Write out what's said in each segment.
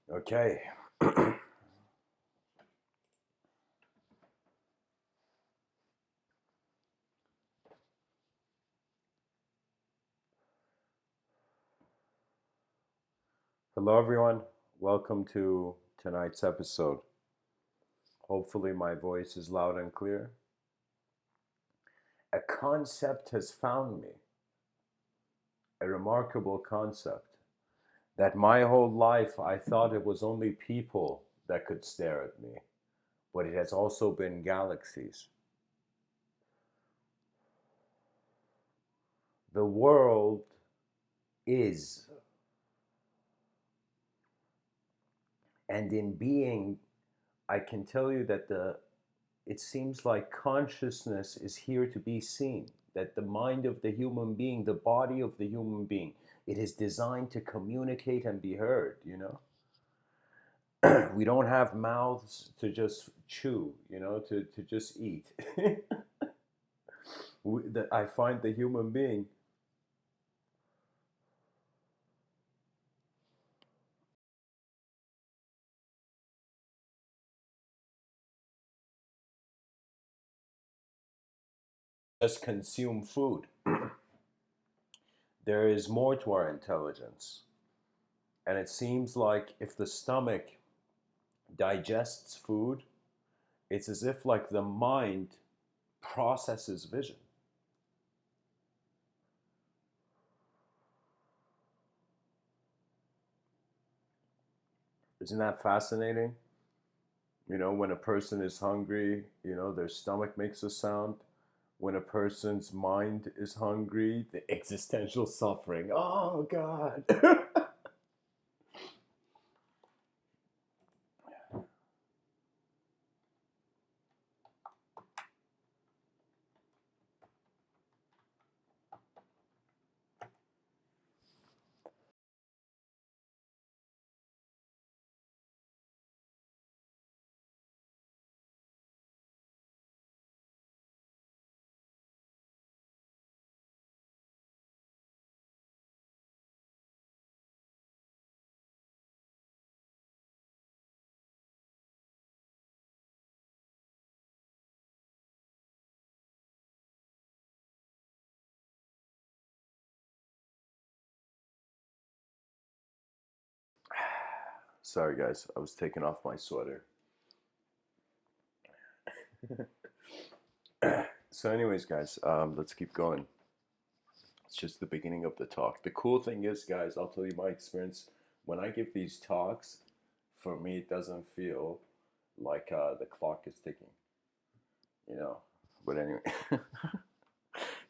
Okay. Hello, everyone. Welcome to tonight's episode. Hopefully, my voice is loud and clear. A concept has found me, a remarkable concept, that my whole life I thought it was only people that could stare at me, but it has also been galaxies. The world is, and in being, I can tell you that it seems like consciousness is here to be seen, that the mind of the human being, the body of the human being, it is designed to communicate and be heard. We don't have mouths to just chew, to just eat. I find the human being just consume food. There is more to our intelligence. And it seems like if the stomach digests food, it's as if like the mind processes vision. Isn't that fascinating? When a person is hungry, their stomach makes a sound. When a person's mind is hungry, the existential suffering. Oh, God. Sorry, guys. I was taking off my sweater. So, anyways, guys, let's keep going. It's just the beginning of the talk. The cool thing is, guys, I'll tell you my experience. When I give these talks, for me, it doesn't feel like the clock is ticking, you know. But anyway,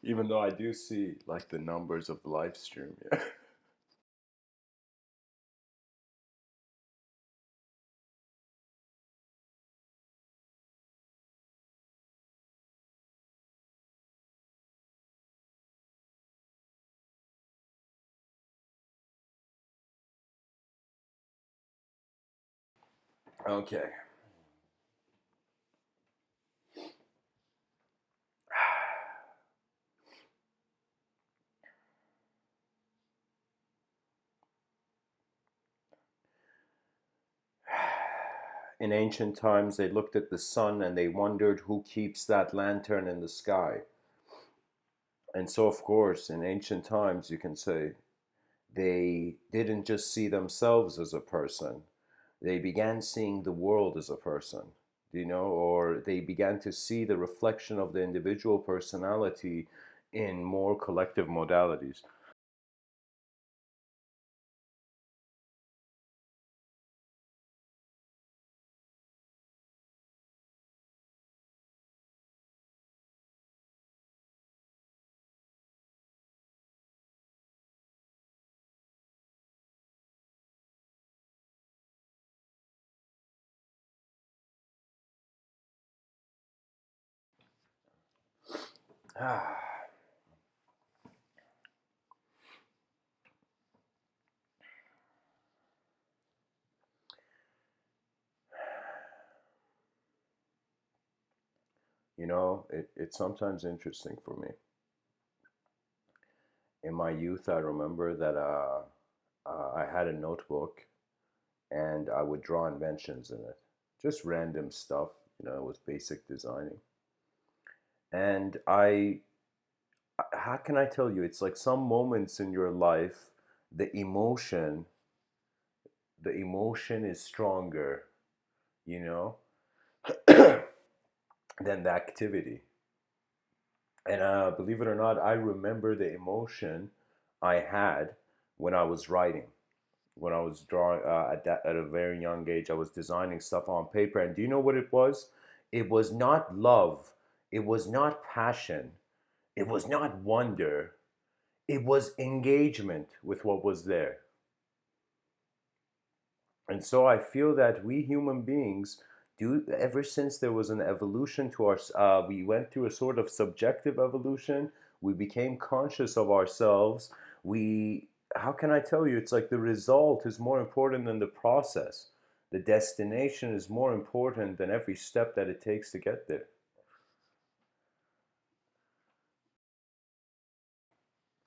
even though I do see like the numbers of the live stream, yeah. Okay. In ancient times, they looked at the sun and they wondered who keeps that lantern in the sky. And so, of course, in ancient times, you can say they didn't just see themselves as a person, they began seeing the world as a person, or they began to see the reflection of the individual personality in more collective modalities. Ah, it's sometimes interesting for me. In my youth, I remember that I had a notebook and I would draw inventions in it, just random stuff. It was basic designing. And how can I tell you? It's like some moments in your life, the emotion, the emotion is stronger, you know, than the activity. And believe it or not, I remember the emotion I had when I was writing, when I was drawing at a very young age. I was designing stuff on paper, and do you know what it was? It was not love, it was not passion, it was not wonder, it was engagement with what was there. And so I feel that we human beings do, ever since there was an evolution to our, we went through a sort of subjective evolution. We became conscious of ourselves. We, how can I tell you? It's like the result is more important than the process. The destination is more important than every step that it takes to get there.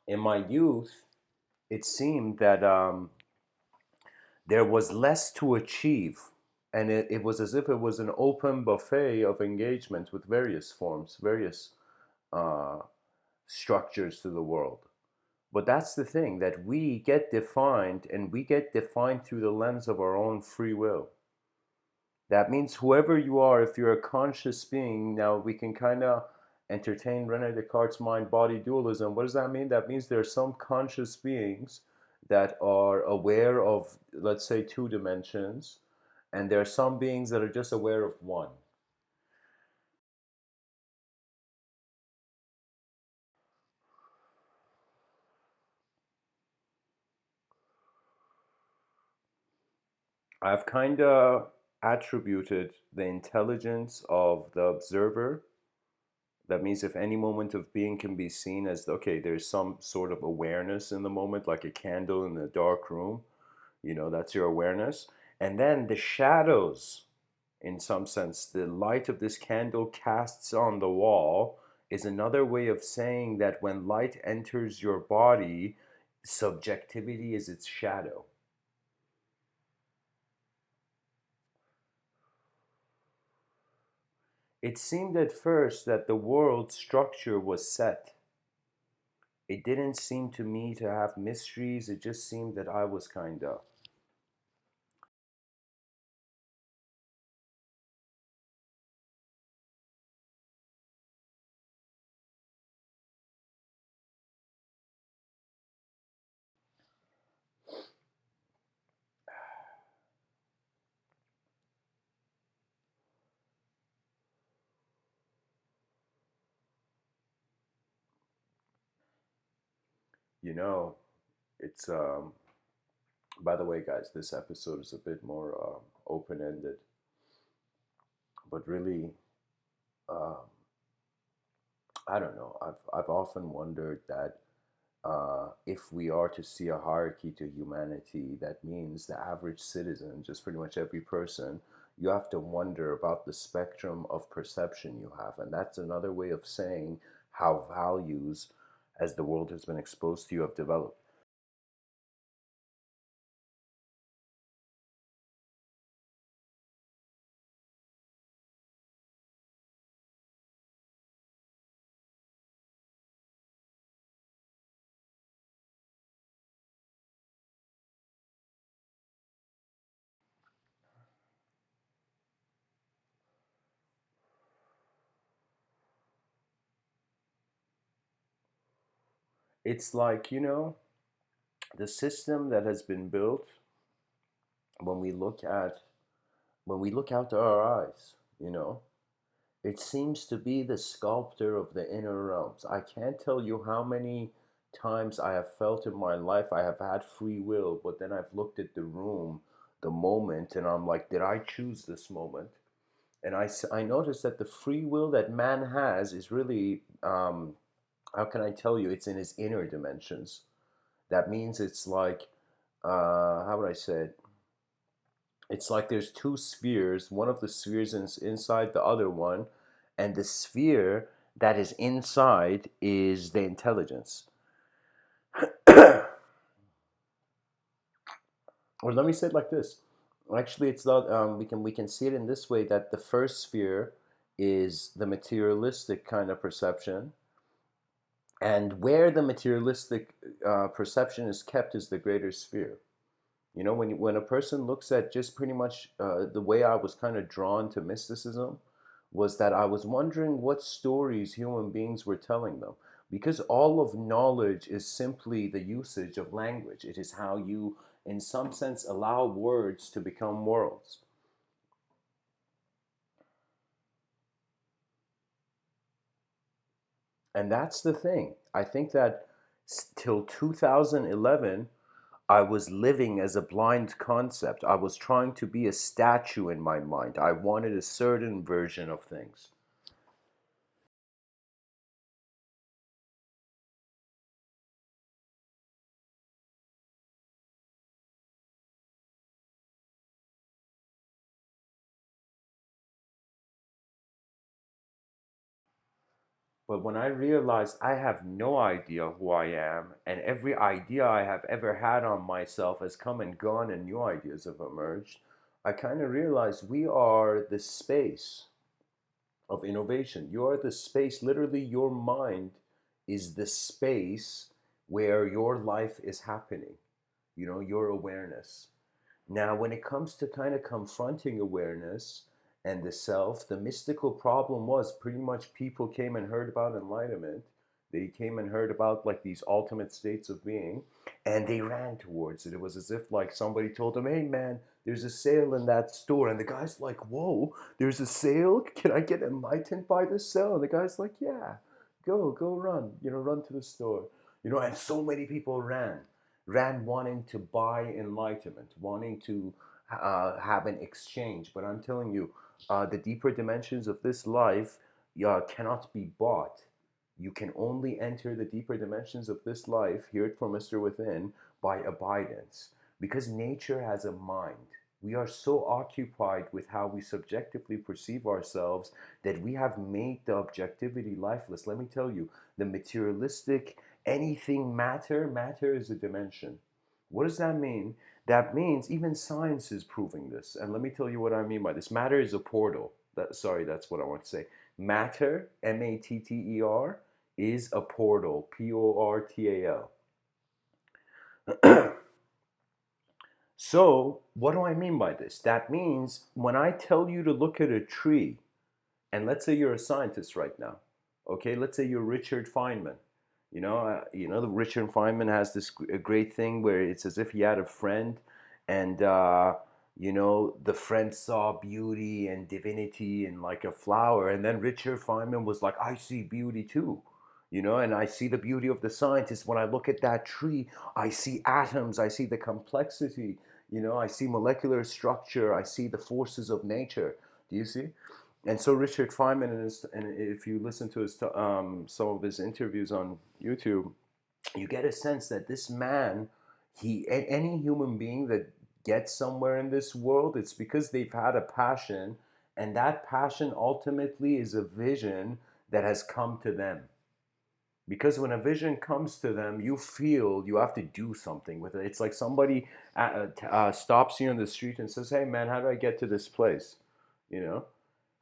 In my youth, it seemed that there was less to achieve. And it was as if it was an open buffet of engagement with various forms, various uh, structures to the world. But that's the thing, that we get defined, and we get defined through the lens of our own free will. That means whoever you are, if you're a conscious being, now we can kind of entertain Rene Descartes' mind body dualism. What does that mean? That means there are some conscious beings that are aware of, let's say, two dimensions, and there are some beings that are just aware of one. I've kind of attributed the intelligence of the observer. That means if any moment of being can be seen as, okay, there's some sort of awareness in the moment, like a candle in a dark room, that's your awareness. And then the shadows, in some sense, the light of this candle casts on the wall is another way of saying that when light enters your body, subjectivity is its shadow. It seemed at first that the world structure was set. It didn't seem to me to have mysteries. It just seemed that I was kind of. You know, it's, by the way, guys, this episode is a bit more open ended, but really, um, I don't know. I've often wondered that if we are to see a hierarchy to humanity, that means the average citizen, just pretty much every person, you have to wonder about the spectrum of perception you have. And that's another way of saying how values, as the world has been exposed to you, have developed. It's like, the system that has been built when we look at when we look out to our eyes, it seems to be the sculptor of the inner realms. I can't tell you how many times I have felt in my life I have had free will, but then I've looked at the room, the moment, and I'm like, did I choose this moment? And I noticed that the free will that man has is really, how can I tell you, it's in his inner dimensions. That means it's like, how would I say it? It's like there's two spheres. One of the spheres is inside the other one, and the sphere that is inside is the intelligence. Or let me say it like this: Actually, it's not. We can see it in this way, that the first sphere is the materialistic kind of perception, and where the materialistic perception is kept is the greater sphere. You know, when a person looks at just pretty much the way I was kind of drawn to mysticism was that I was wondering what stories human beings were telling them. Because all of knowledge is simply the usage of language. It is how you, in some sense, allow words to become worlds. And that's the thing. I think that till 2011, I was living as a blind concept. I was trying to be a statue in my mind. I wanted a certain version of things. But when I realized I have no idea who I am, and every idea I have ever had on myself has come and gone, and new ideas have emerged, I kind of realized we are the space of innovation. You are the space, literally, your mind is the space where your life is happening, your awareness. Now, when it comes to kind of confronting awareness and the self, the mystical problem was pretty much people came and heard about enlightenment. They came and heard about like these ultimate states of being, and they ran towards it. It was as if like somebody told them, "Hey, man, there's a sale in that store," and the guy's like, "Whoa, there's a sale? Can I get enlightened by this sale?" And the guy's like, "Yeah, go, run, run to the store." And so many people ran wanting to buy enlightenment, wanting to have an exchange. But I'm telling you, the deeper dimensions of this life cannot be bought. You can only enter the deeper dimensions of this life, hear it from Mr. Within, by abidance. Because nature has a mind. We are so occupied with how we subjectively perceive ourselves that we have made the objectivity lifeless. Let me tell you, the materialistic, anything matter is a dimension. What does that mean? That means even science is proving this. And let me tell you what I mean by this. Matter is a portal. Sorry, that's what I want to say. Matter, matter, is a portal, portal. So, what do I mean by this? That means when I tell you to look at a tree, and let's say you're a scientist right now, okay? Let's say you're Richard Feynman. The Richard Feynman has this great thing where it's as if he had a friend, and the friend saw beauty and divinity in like a flower, and then Richard Feynman was like, "I see beauty too." And I see the beauty of the scientist. When I look at that tree, I see atoms, I see the complexity, I see molecular structure, I see the forces of nature. Do you see? And so Richard Feynman, and if you listen to some of his interviews on YouTube, you get a sense that this man, any human being that gets somewhere in this world, it's because they've had a passion, and that passion ultimately is a vision that has come to them. Because when a vision comes to them, you feel you have to do something with it. It's like somebody stops you on the street and says, "Hey, man, how do I get to this place?" You know,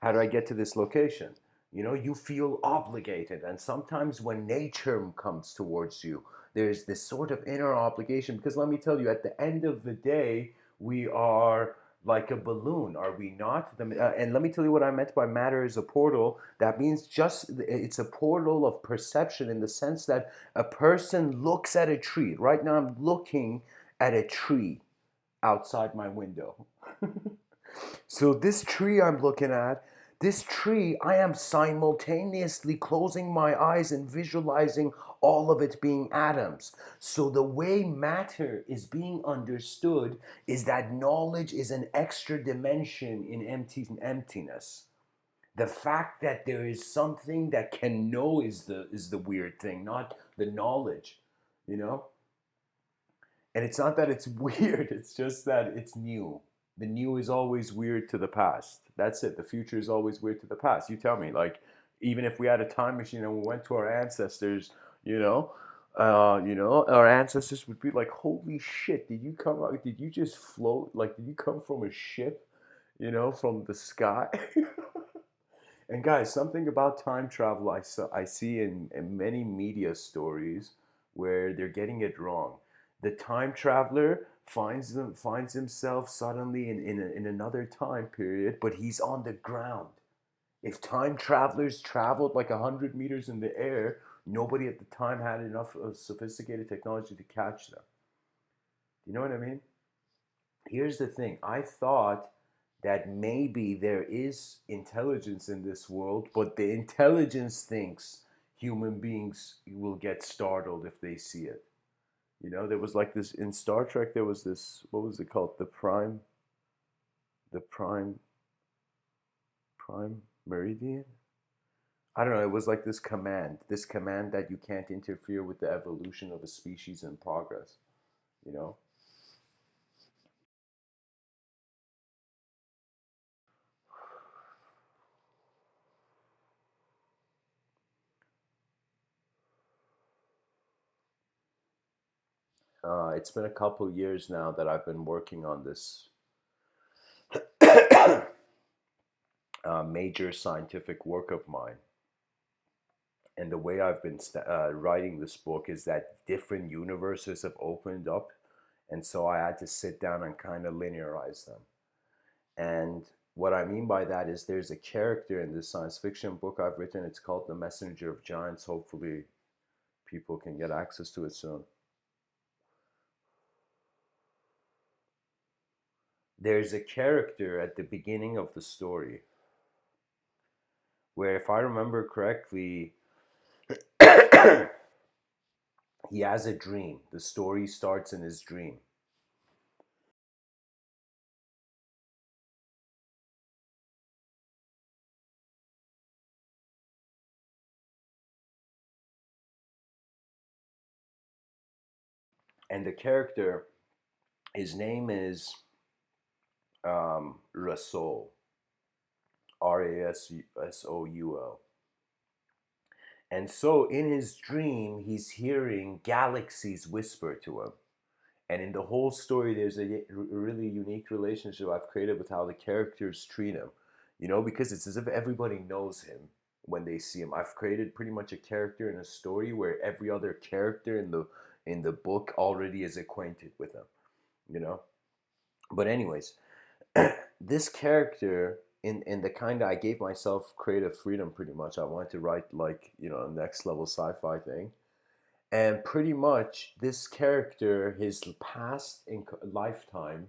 how do I get to this location? You feel obligated. And sometimes when nature comes towards you, there's this sort of inner obligation. Because let me tell you, at the end of the day, we are like a balloon, are we not? And let me tell you what I meant by matter is a portal. That means just it's a portal of perception, in the sense that a person looks at a tree. Right now, I'm looking at a tree outside my window. So this tree I'm looking at, this tree, I am simultaneously closing my eyes and visualizing all of it being atoms. So the way matter is being understood is that knowledge is an extra dimension in emptiness. The fact that there is something that can know is the weird thing, not the knowledge, you know? And it's not that it's weird, it's just that it's new. The new is always weird to the past. That's it. The future is always weird to the past. You tell me, like, even if we had a time machine and we went to our ancestors, you know, Our ancestors would be like, "Holy shit! Did you come out? Did you just float? Like, did you come from a ship? From the sky?" And guys, something about time travel I see in many media stories where they're getting it wrong. The time traveler finds himself suddenly in another time period, but he's on the ground. If time travelers traveled like 100 meters in the air, nobody at the time had enough sophisticated technology to catch them. You know what I mean? Here's the thing. I thought that maybe there is intelligence in this world, but the intelligence thinks human beings will get startled if they see it. There was like this in Star Trek. There was this. What was it called? The prime meridian. I don't know. It was like this command that you can't interfere with the evolution of a species in progress. You know. It's been a couple years now that I've been working on this major scientific work of mine. And the way I've been writing this book is that different universes have opened up. And so I had to sit down and kind of linearize them. And what I mean by that is there's a character in this science fiction book I've written. It's called The Messenger of Giants. Hopefully, people can get access to it soon. There's a character at the beginning of the story where, if I remember correctly, he has a dream. The story starts in his dream. And the character, his name is Rasoul, Rasoul. And so in his dream, he's hearing galaxies whisper to him. And in the whole story, there's a really unique relationship I've created with how the characters treat him. Because it's as if everybody knows him when they see him. I've created pretty much a character in a story where every other character in the book already is acquainted with him. You know. But anyways, this character in the kind of I gave myself creative freedom pretty much. I wanted to write like a next level sci-fi thing. And pretty much, this character, his past lifetime,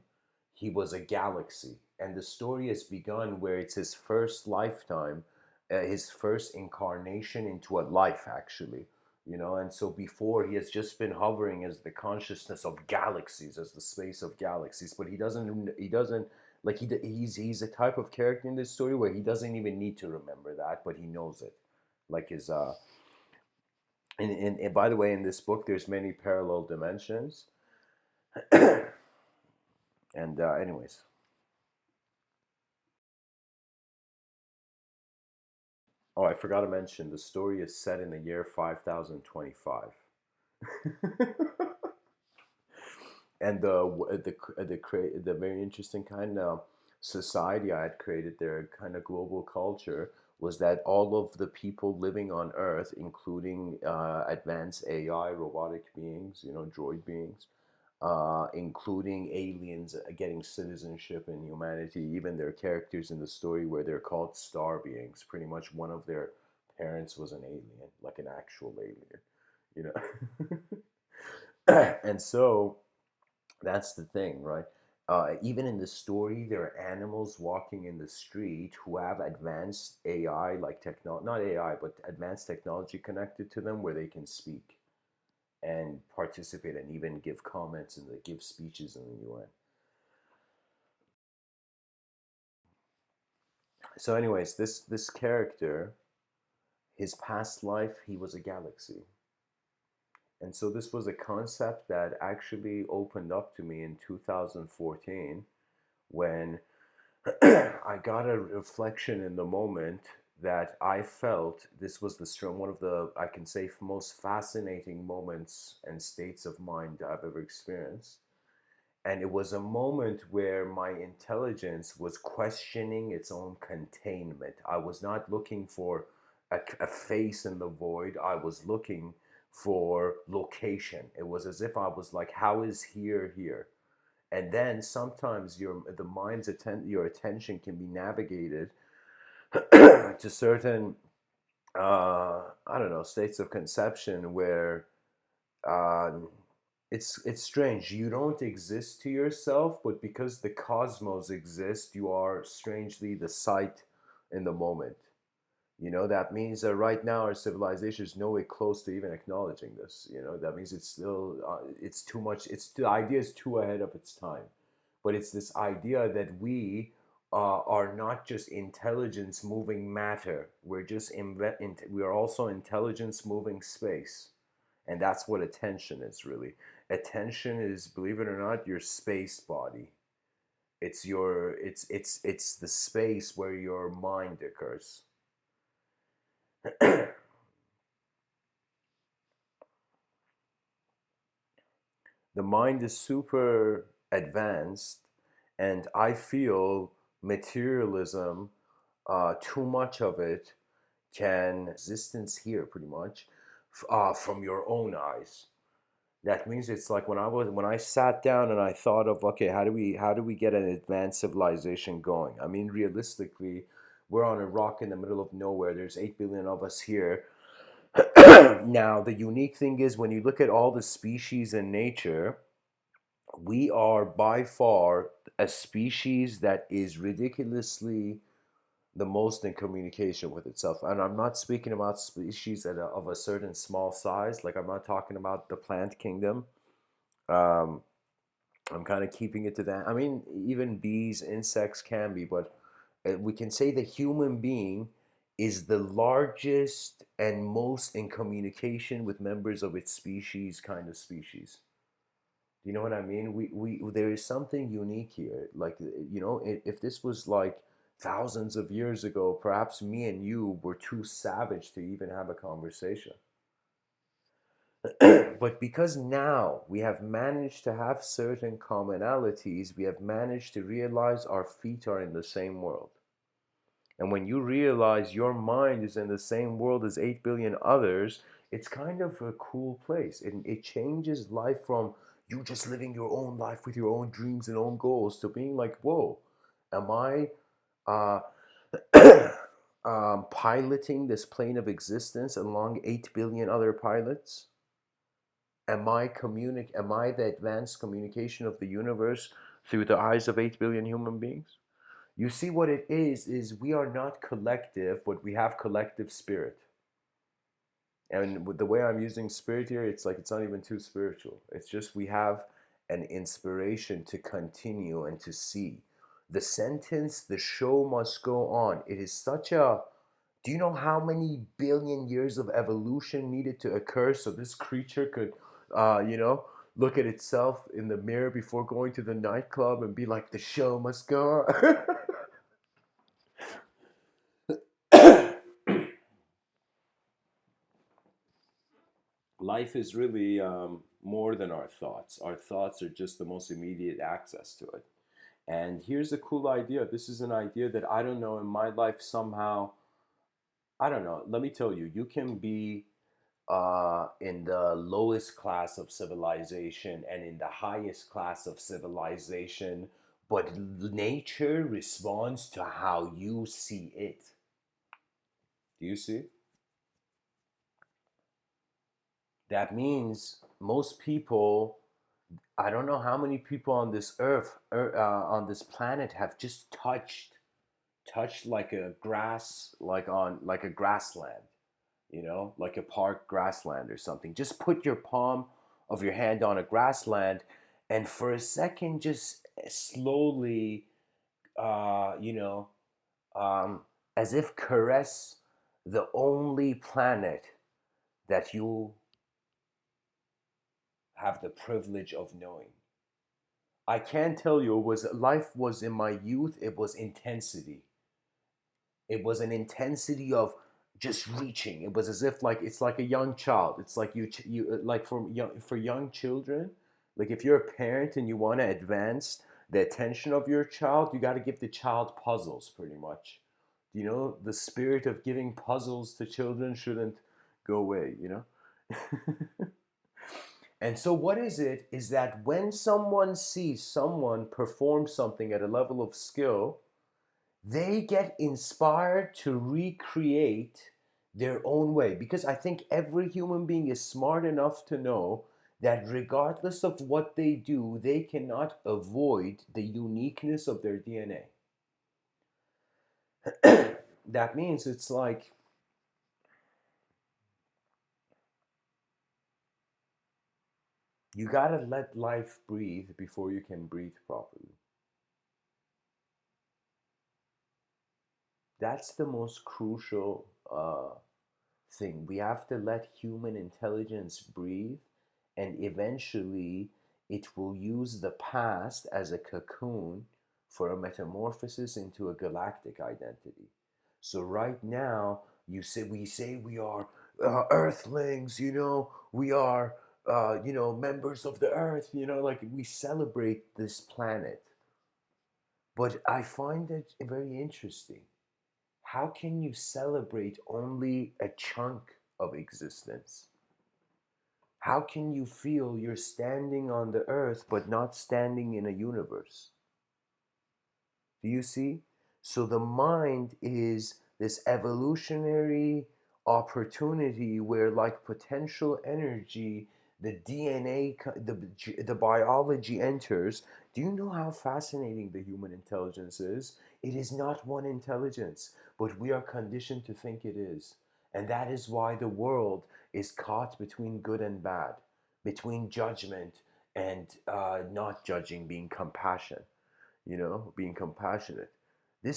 he was a galaxy. And the story has begun where it's his first lifetime, his first incarnation into a life, actually. And so before he has just been hovering as the consciousness of galaxies, as the space of galaxies. But he doesn't, like, he's a type of character in this story where he doesn't even need to remember that, but he knows it. Like and by the way, in this book, there's many parallel dimensions. And anyways, oh, I forgot to mention the story is set in the year 5025. And the very interesting kind of society I had created there, kind of global culture, was that all of the people living on Earth, including advanced AI, robotic beings, droid beings, including aliens getting citizenship in humanity. Even their characters in the story where they're called star beings. Pretty much one of their parents was an alien, like an actual alien, you know. And so that's the thing, right? Even in the story, there are animals walking in the street who have advanced AI, like not AI, but advanced technology connected to them where they can speak and participate and even give comments and give speeches in the UN. So, anyways, this character, his past life, he was a galaxy, and so this was a concept that actually opened up to me in 2014 when I got a reflection in the moment that I felt this was the strong one of the, I can say, most fascinating moments and states of mind I've ever experienced. And it was a moment where my intelligence was questioning its own containment. I was not looking for a face in the void. I was looking for location. It was as if I was like, how is here here? And then sometimes the your attention can be navigated to certain I don't know, states of conception where um, it's strange. You don't exist to yourself, but because the cosmos exists, you are strangely the sight in the moment. That means that right now our civilization is nowhere close to even acknowledging this. That means it's still it's too much. It's the idea is too ahead of its time, but it's this idea that we are not just intelligence moving matter. We are also intelligence moving space, and that's what attention is really. Attention is, believe it or not, your space body. It's the space where your mind occurs. The mind is super advanced, and I feel materialism, too much of it can existence here pretty much from your own eyes. That means it's like when I sat down and I thought of, okay, how do we get an advanced civilization going? I mean, realistically, we're on a rock in the middle of nowhere. There's 8 billion of us here. Now, the unique thing is when you look at all the species in nature, we are by far a species that is ridiculously the most in communication with itself. And I'm not speaking about species of a certain small size. Like, I'm not talking about the plant kingdom. Um, I'm kind of keeping it to that. I mean, even bees, insects can be, but we can say the human being is the largest and most in communication with members of its species kind of species. Do you know what I mean? We there is something unique here. Like, if this was like thousands of years ago, perhaps me and you were too savage to even have a conversation. But because now we have managed to have certain commonalities, we have managed to realize our feet are in the same world. And when you realize your mind is in the same world as 8 billion others, it's kind of a cool place. It changes life from you just living your own life with your own dreams and own goals to being like, whoa, am I uh, piloting this plane of existence along 8 billion other pilots? Am I the advanced communication of the universe through the eyes of 8 billion human beings? You see, what it is we are not collective, but we have collective spirit. And with the way I'm using spirit here, it's like it's not even too spiritual. It's just we have an inspiration to continue and to see. The sentence, the show must go on. It is such a. Do you know how many billion years of evolution needed to occur so this creature could, uh, you know, look at itself in the mirror before going to the nightclub and be like, the show must go on? Life is really more than our thoughts. Our thoughts are just the most immediate access to it. And here's a cool idea. This is an idea that I don't know in my life somehow. I don't know. Let me tell you, you can be in the lowest class of civilization and in the highest class of civilization, but nature responds to how you see it. Do you see? That means most people, I don't know how many people on this on this planet have just touched like a grass, like a grassland, like a park grassland or something. Just put your palm of your hand on a grassland, and for a second, just slowly, uh, you know, um, as if caress the only planet that you have the privilege of knowing. I can tell you, it was life was in my youth. It was intensity. It was an intensity of just reaching. It was as if like it's like a young child. It's like you like for young children, like if you're a parent and you want to advance the attention of your child, you got to give the child puzzles pretty much. You know, the spirit of giving puzzles to children shouldn't go away, you know? And so, what is it is that when someone sees someone perform something at a level of skill, they get inspired to recreate their own way. Because I think every human being is smart enough to know that regardless of what they do, they cannot avoid the uniqueness of their DNA. That means it's like you gotta let life breathe before you can breathe properly. That's the most crucial thing. We have to let human intelligence breathe, and eventually it will use the past as a cocoon for a metamorphosis into a galactic identity. So right now, we say we are Earthlings, you know, we are members of the Earth, you know, like we celebrate this planet. But I find it very interesting. How can you celebrate only a chunk of existence? How can you feel you're standing on the earth but not standing in a universe? Do you see? So the mind is this evolutionary opportunity where, like potential energy, the DNA, the biology enters. Do you know how fascinating the human intelligence is? It is not one intelligence, but we are conditioned to think it is. And that is why the world is caught between good and bad, between judgment and not judging, being compassion, being compassionate. Do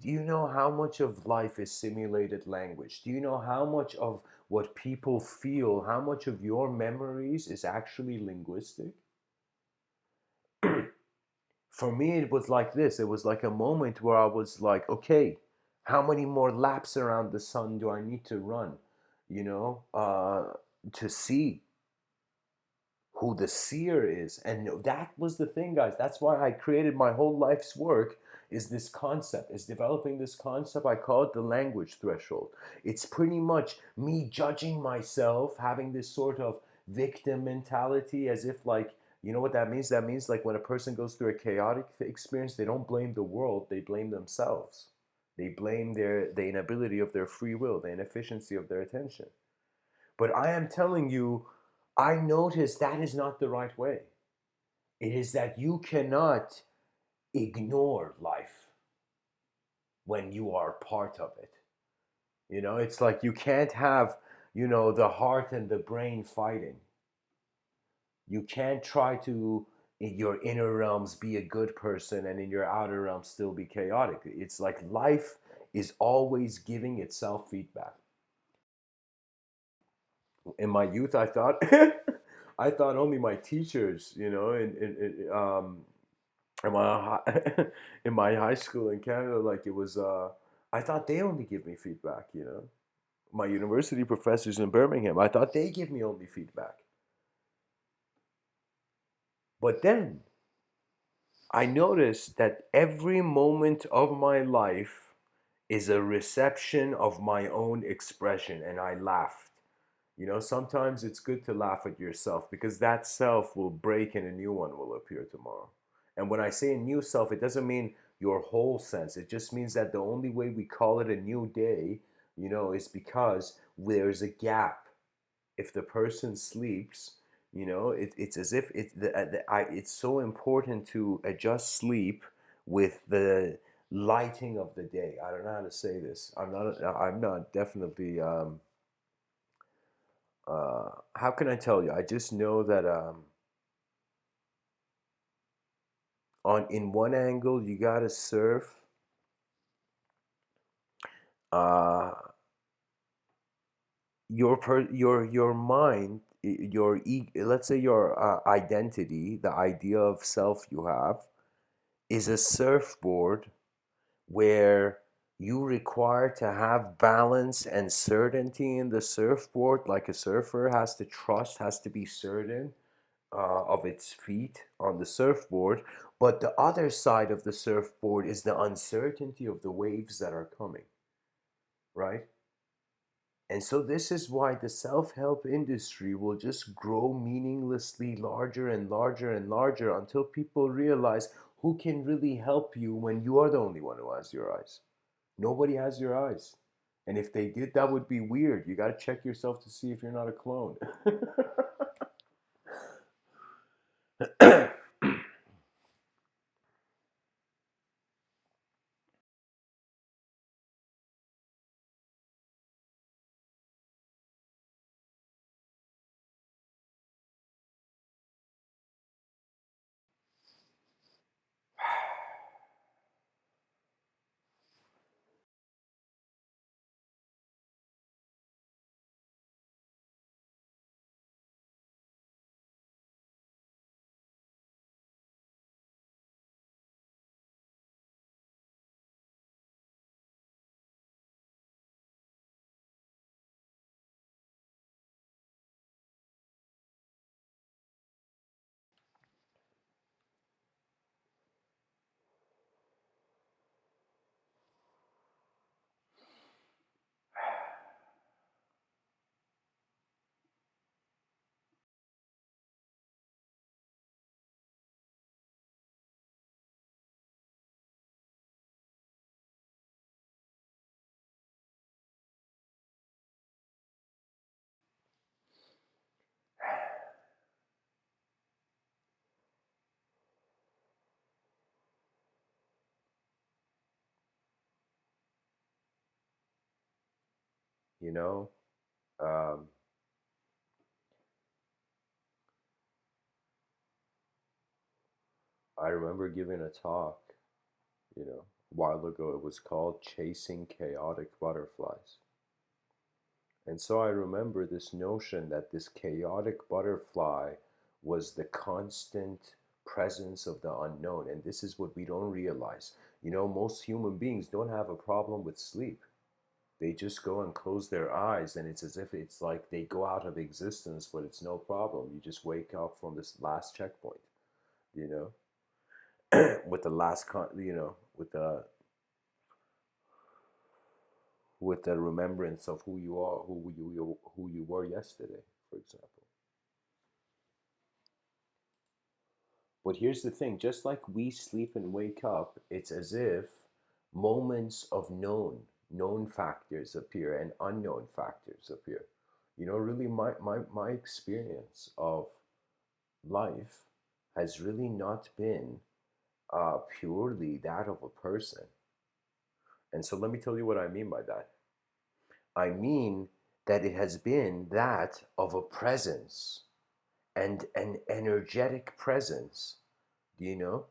you know how much of life is simulated language? Do you know how much of what people feel, how much of your memories is actually linguistic? For me, it was like this. It was like a moment where I was like, okay, how many more laps around the sun do I need to run, you know, to see who the seer is. And that was the thing, guys. That's why I created my whole life's work, is this concept, is developing this concept. I call it the language threshold. It's pretty much me judging myself, having this sort of victim mentality, as if like, you know what that means? That means like when a person goes through a chaotic experience, they don't blame the world, they blame themselves. They blame the inability of their free will, the inefficiency of their attention. But I am telling you, I notice that is not the right way. It is that you cannot ignore life when you are part of it. You know, it's like you can't have, the heart and the brain fighting. You can't try to, in your inner realms, be a good person and in your outer realms still be chaotic. It's like life is always giving itself feedback. In my youth, I thought, I thought only my teachers, in my in my high school in Canada, like it was, I thought they only give me feedback. My university professors in Birmingham, I thought they give me only feedback. But then I noticed that every moment of my life is a reception of my own expression, and I laughed. Sometimes it's good to laugh at yourself because that self will break and a new one will appear tomorrow. And when I say a new self, it doesn't mean your whole sense. It just means that the only way we call it a new day, is because there's a gap. If the person sleeps, it's as if it's so important to adjust sleep with the lighting of the day. I don't know how to say this. I'm not definitely how can I tell you? I just know that on in one angle you gotta surf uh, your mind, let's say your identity, the idea of self you have, is a surfboard where You require to have balance and certainty in the surfboard, like a surfer has to trust, has to be certain of its feet on the surfboard. But the other side of the surfboard is the uncertainty of the waves that are coming, right? And so this is why the self-help industry will just grow meaninglessly larger and larger and larger until people realize who can really help you when you are the only one who has your eyes. Nobody has your eyes. And if they did, that would be weird. You got to check yourself to see if you're not a clone. you know, um, I remember giving a talk, a while ago. It was called Chasing Chaotic Butterflies. And so I remember this notion that this chaotic butterfly was the constant presence of the unknown. And this is what we don't realize. Most human beings don't have a problem with sleep. They just go and close their eyes, and it's as if it's like they go out of existence, but it's no problem. You just wake up from this last checkpoint, you with the last, with the remembrance of who you are, who you were yesterday, for example. But here's the thing, just like we sleep and wake up, it's as if moments of known factors appear and unknown factors appear. Really, my experience of life has really not been purely that of a person. And so let me tell you what I mean by that. I mean that it has been that of a presence, and an energetic presence. Do you know?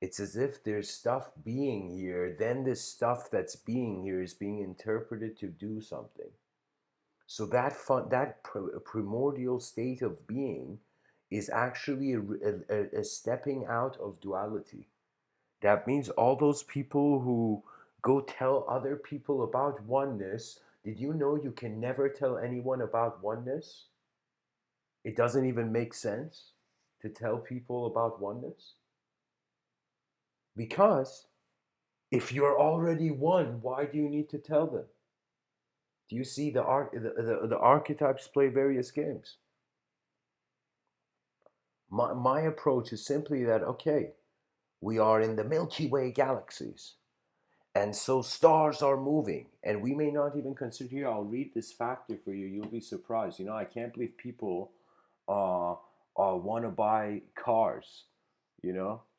It's as if there's stuff being here, then this stuff that's being here is being interpreted to do something. So that primordial state of being is actually a stepping out of duality. That means all those people who go tell other people about oneness, did you know you can never tell anyone about oneness? It doesn't even make sense to tell people about oneness. Because if you're already one, why do you need to tell them? Do you see the archetypes play various games? My approach is simply that, okay, we are in the Milky Way galaxies. And so stars are moving, and we may not even consider. Here, I'll read this factor for you. You'll be surprised. I can't believe people uh, want to buy cars,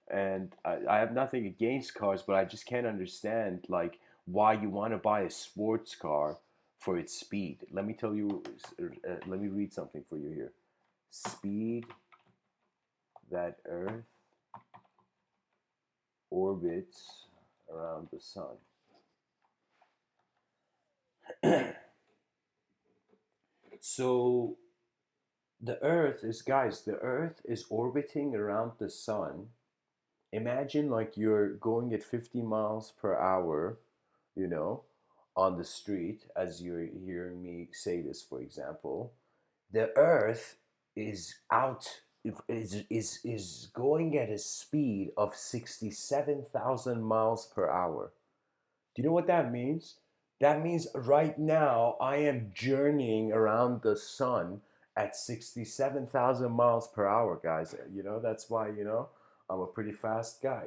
and I have nothing against cars, but I just can't understand, like, why you want to buy a sports car for its speed. Let me tell you, let me read something for you here. Speed that Earth orbits around the sun. So the earth is orbiting around the sun. Imagine like you're going at 50 miles per hour, you know, on the street, as you're hearing me say this, for example, the Earth is out is going at a speed of 67,000 miles per hour. Do you know what that means? That means right now I am journeying around the sun at 67,000 miles per hour, guys. You know, that's why, I'm a pretty fast guy.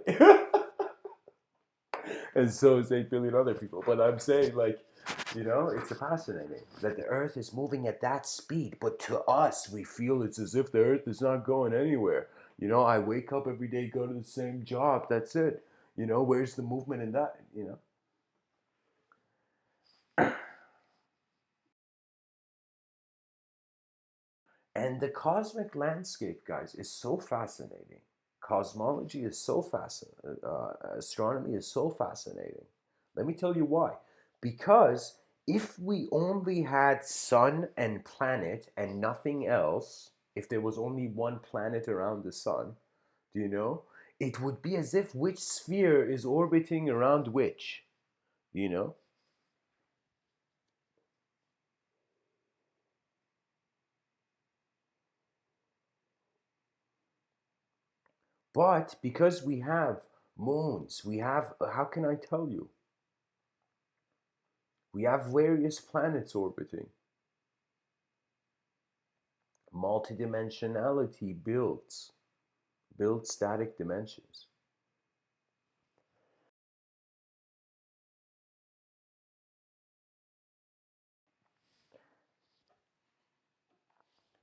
And so is 8 billion other people. But I'm saying, like, it's fascinating that the Earth is moving at that speed. But to us, we feel it's as if the Earth is not going anywhere. I wake up every day, go to the same job. That's it. Where's the movement in that? And the cosmic landscape, guys, is so fascinating. Cosmology is so fascinating. Astronomy is so fascinating. Let me tell you why. Because if we only had sun and planet and nothing else, if there was only one planet around the sun, do you know? It would be as if which sphere is orbiting around which, you know? But because we have moons, we have, how can I tell you? We have various planets orbiting. Multidimensionality builds static dimensions.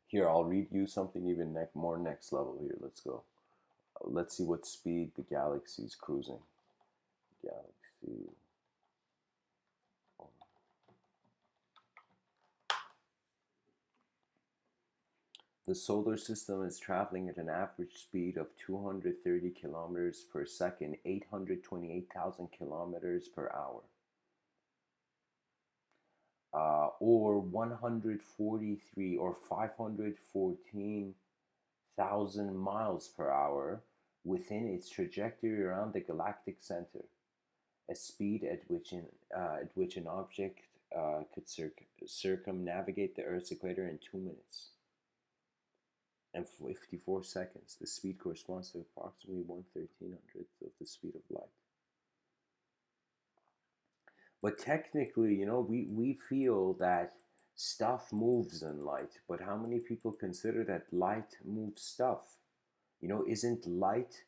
Here, I'll read you something even more next level here. Let's go. Let's see what speed the galaxy is cruising. Galaxy. The solar system is traveling at an average speed of 230 kilometers per second, 828,000 kilometers per hour, or 143 or 514,000 miles per hour within its trajectory around the galactic center, a speed at which an object could circumnavigate the Earth's equator in 2 minutes and 54 seconds. The speed corresponds to approximately 1/1300th of the speed of light. But technically, we feel that stuff moves in light, but how many people consider that light moves stuff? Isn't light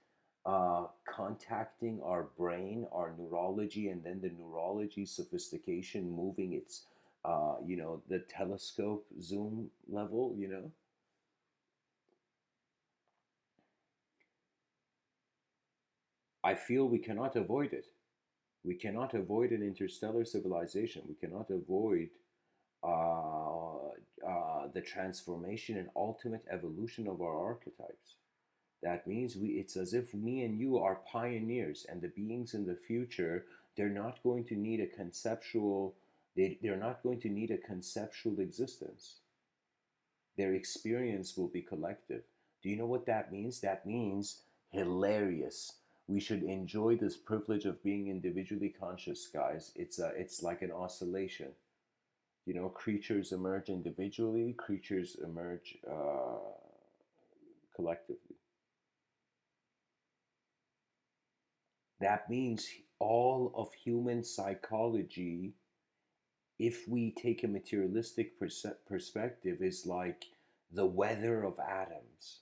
contacting our brain, our neurology, and then the neurology sophistication moving its, the telescope zoom level? I feel we cannot avoid it. We cannot avoid an interstellar civilization. We cannot avoid the transformation and ultimate evolution of our archetypes. That means it's as if me and you are pioneers, and the beings in the future, they're not going to need a conceptual, they're not going to need a conceptual existence. Their experience will be collective. Do you know what that means? That means hilarious. We should enjoy this privilege of being individually conscious, guys. It's like an oscillation. Creatures emerge individually, creatures emerge collectively. That means all of human psychology, if we take a materialistic perspective, is like the weather of atoms.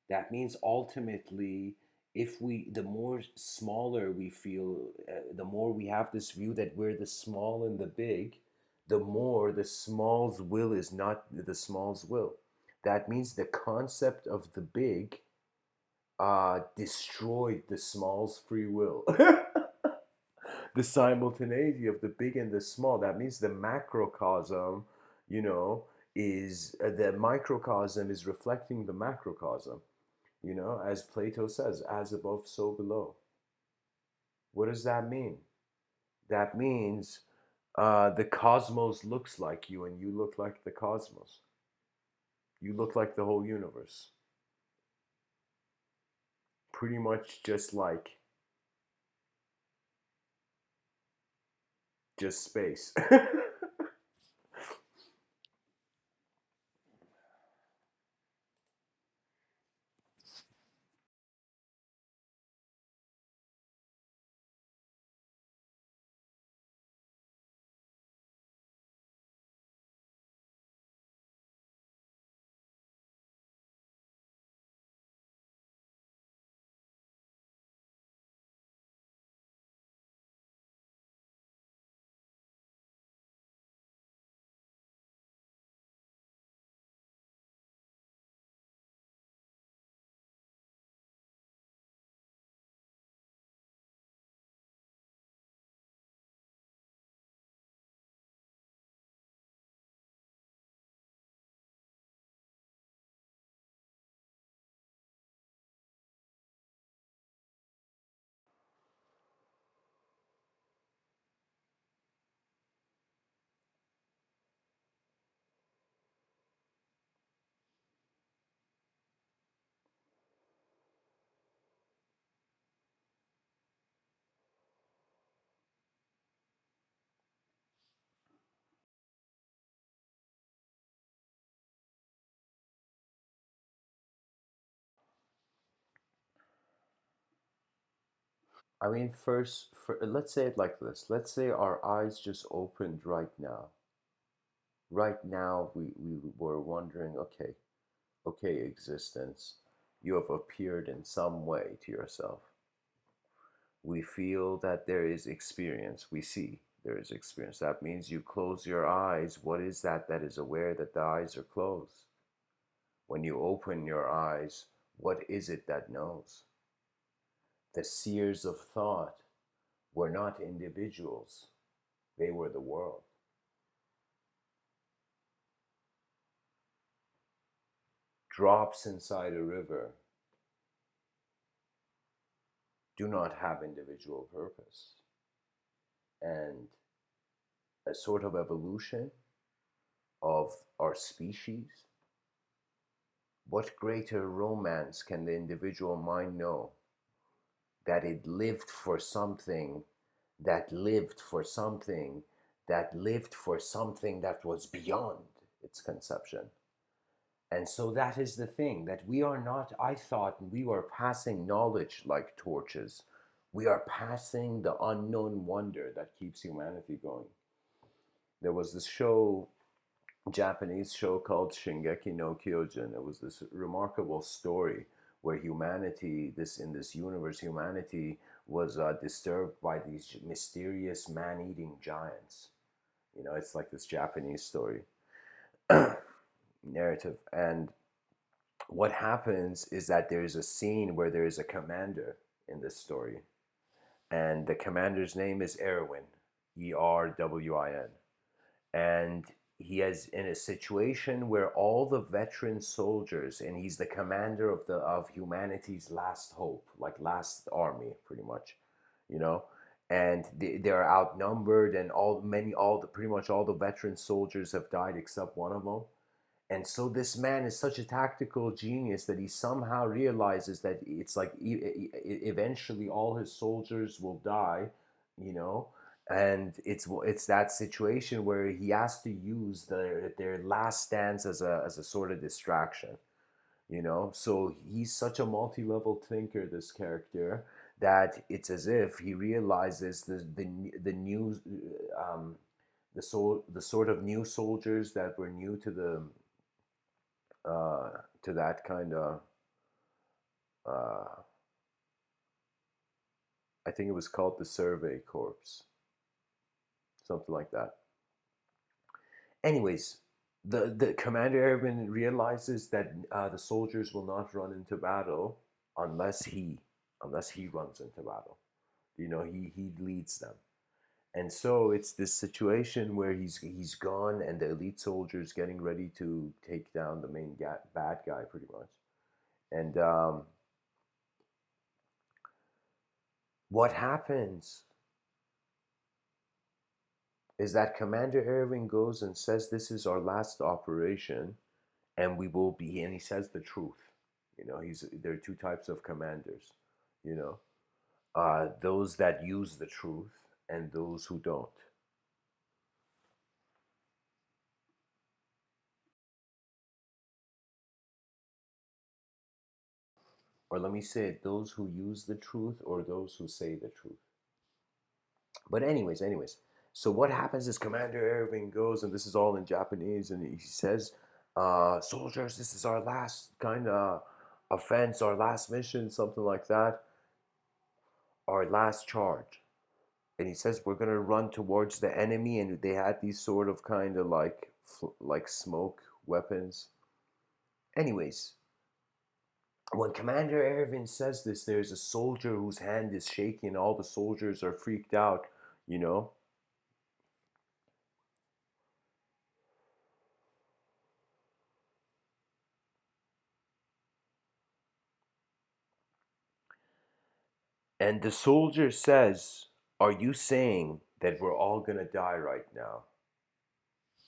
That means ultimately, if the more smaller we feel, the more we have this view that we're the small and the big, the more the small's will is not the small's will. That means the concept of the big destroyed the small's free will. The simultaneity of the big and the small. That means the macrocosm, you know, is the microcosm is reflecting the macrocosm. As Plato says, as above, so below. What does that mean? That means the cosmos looks like you, and you look like the cosmos. You look like the whole universe. Pretty much just like just space. I mean, let's say it like this. Let's say our eyes just opened right now. Right now, we were wondering, okay, okay, existence, you have appeared in some way to yourself. We feel that there is experience. We see there is experience. That means you close your eyes. What is that that is aware that the eyes are closed? When you open your eyes, what is it that knows? The seers of thought were not individuals, they were the world. Drops inside a river do not have individual purpose. And a sort of evolution of our species, what greater romance can the individual mind know that it lived for something, that lived for something, that lived for something that was beyond its conception? And so that is the thing that we are not, I thought we were passing knowledge like torches. We are passing the unknown wonder that keeps humanity going. There was this show, Japanese show called Shingeki no Kyojin. It was this remarkable story where humanity, this in this universe, humanity was disturbed by these mysterious man-eating giants. You know, it's like this Japanese story narrative, and what happens is that there's a scene where there is a commander in this story, and the commander's name is Erwin, Erwin, and he is in a situation where all the veteran soldiers, and he's the commander of humanity's last hope, like last army, pretty much, you know, and they're outnumbered, and all the pretty much all the veteran soldiers have died except one of them. And so this man is such a tactical genius that he somehow realizes that it's like eventually all his soldiers will die, you know, and it's that situation where he has to use their last stands as a sort of distraction, you know. So he's such a multi-level thinker, this character, that it's as if he realizes the new the sort of new soldiers that were new uh, to that kind of uh, I think it was called the Survey Corps, something like that. Anyways, the commander airman realizes that the soldiers will not run into battle unless he runs into battle. You know, he leads them. And so it's this situation where he's gone, and the elite soldiers getting ready to take down the main bad guy, pretty much. And what happens is that Commander Irving goes and says, "This is our last operation, and we will be." And he says the truth. You know, there are two types of commanders. You know, those that use the truth and those who don't. or let me say it, those who use the truth or those who say the truth. But anyways, so what happens is Commander Irving goes, and this is all in Japanese, and he says, "Soldiers, this is our last kind of offense, our last mission, something like that, our last charge." And he says we're gonna run towards the enemy, and they had these sort of kind of like smoke weapons. Anyways, when Commander Irvin says this, there's a soldier whose hand is shaking. All the soldiers are freaked out, you know. And the soldier says, "Are you saying that we're all gonna die right now?"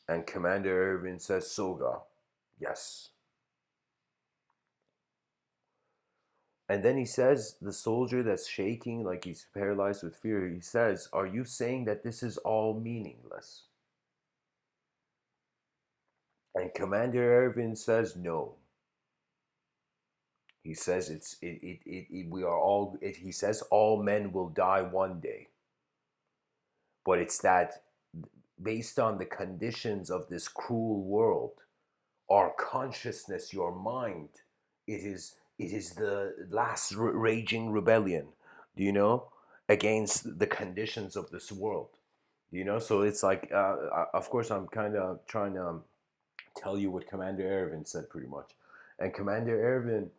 And Commander Irvin says, "Soga, yes." And then he says, the soldier that's shaking like he's paralyzed with fear, he says, "Are you saying that this is all meaningless?" And Commander Irvin says, "No." He says we are all he says all men will die one day. But it's that based on the conditions of this cruel world, our consciousness, your mind, it is the last raging rebellion, do you know, against the conditions of this world. Do you know? So it's like, of course, I'm kind of trying to tell you what Commander Ervin said, pretty much. And Commander Ervin,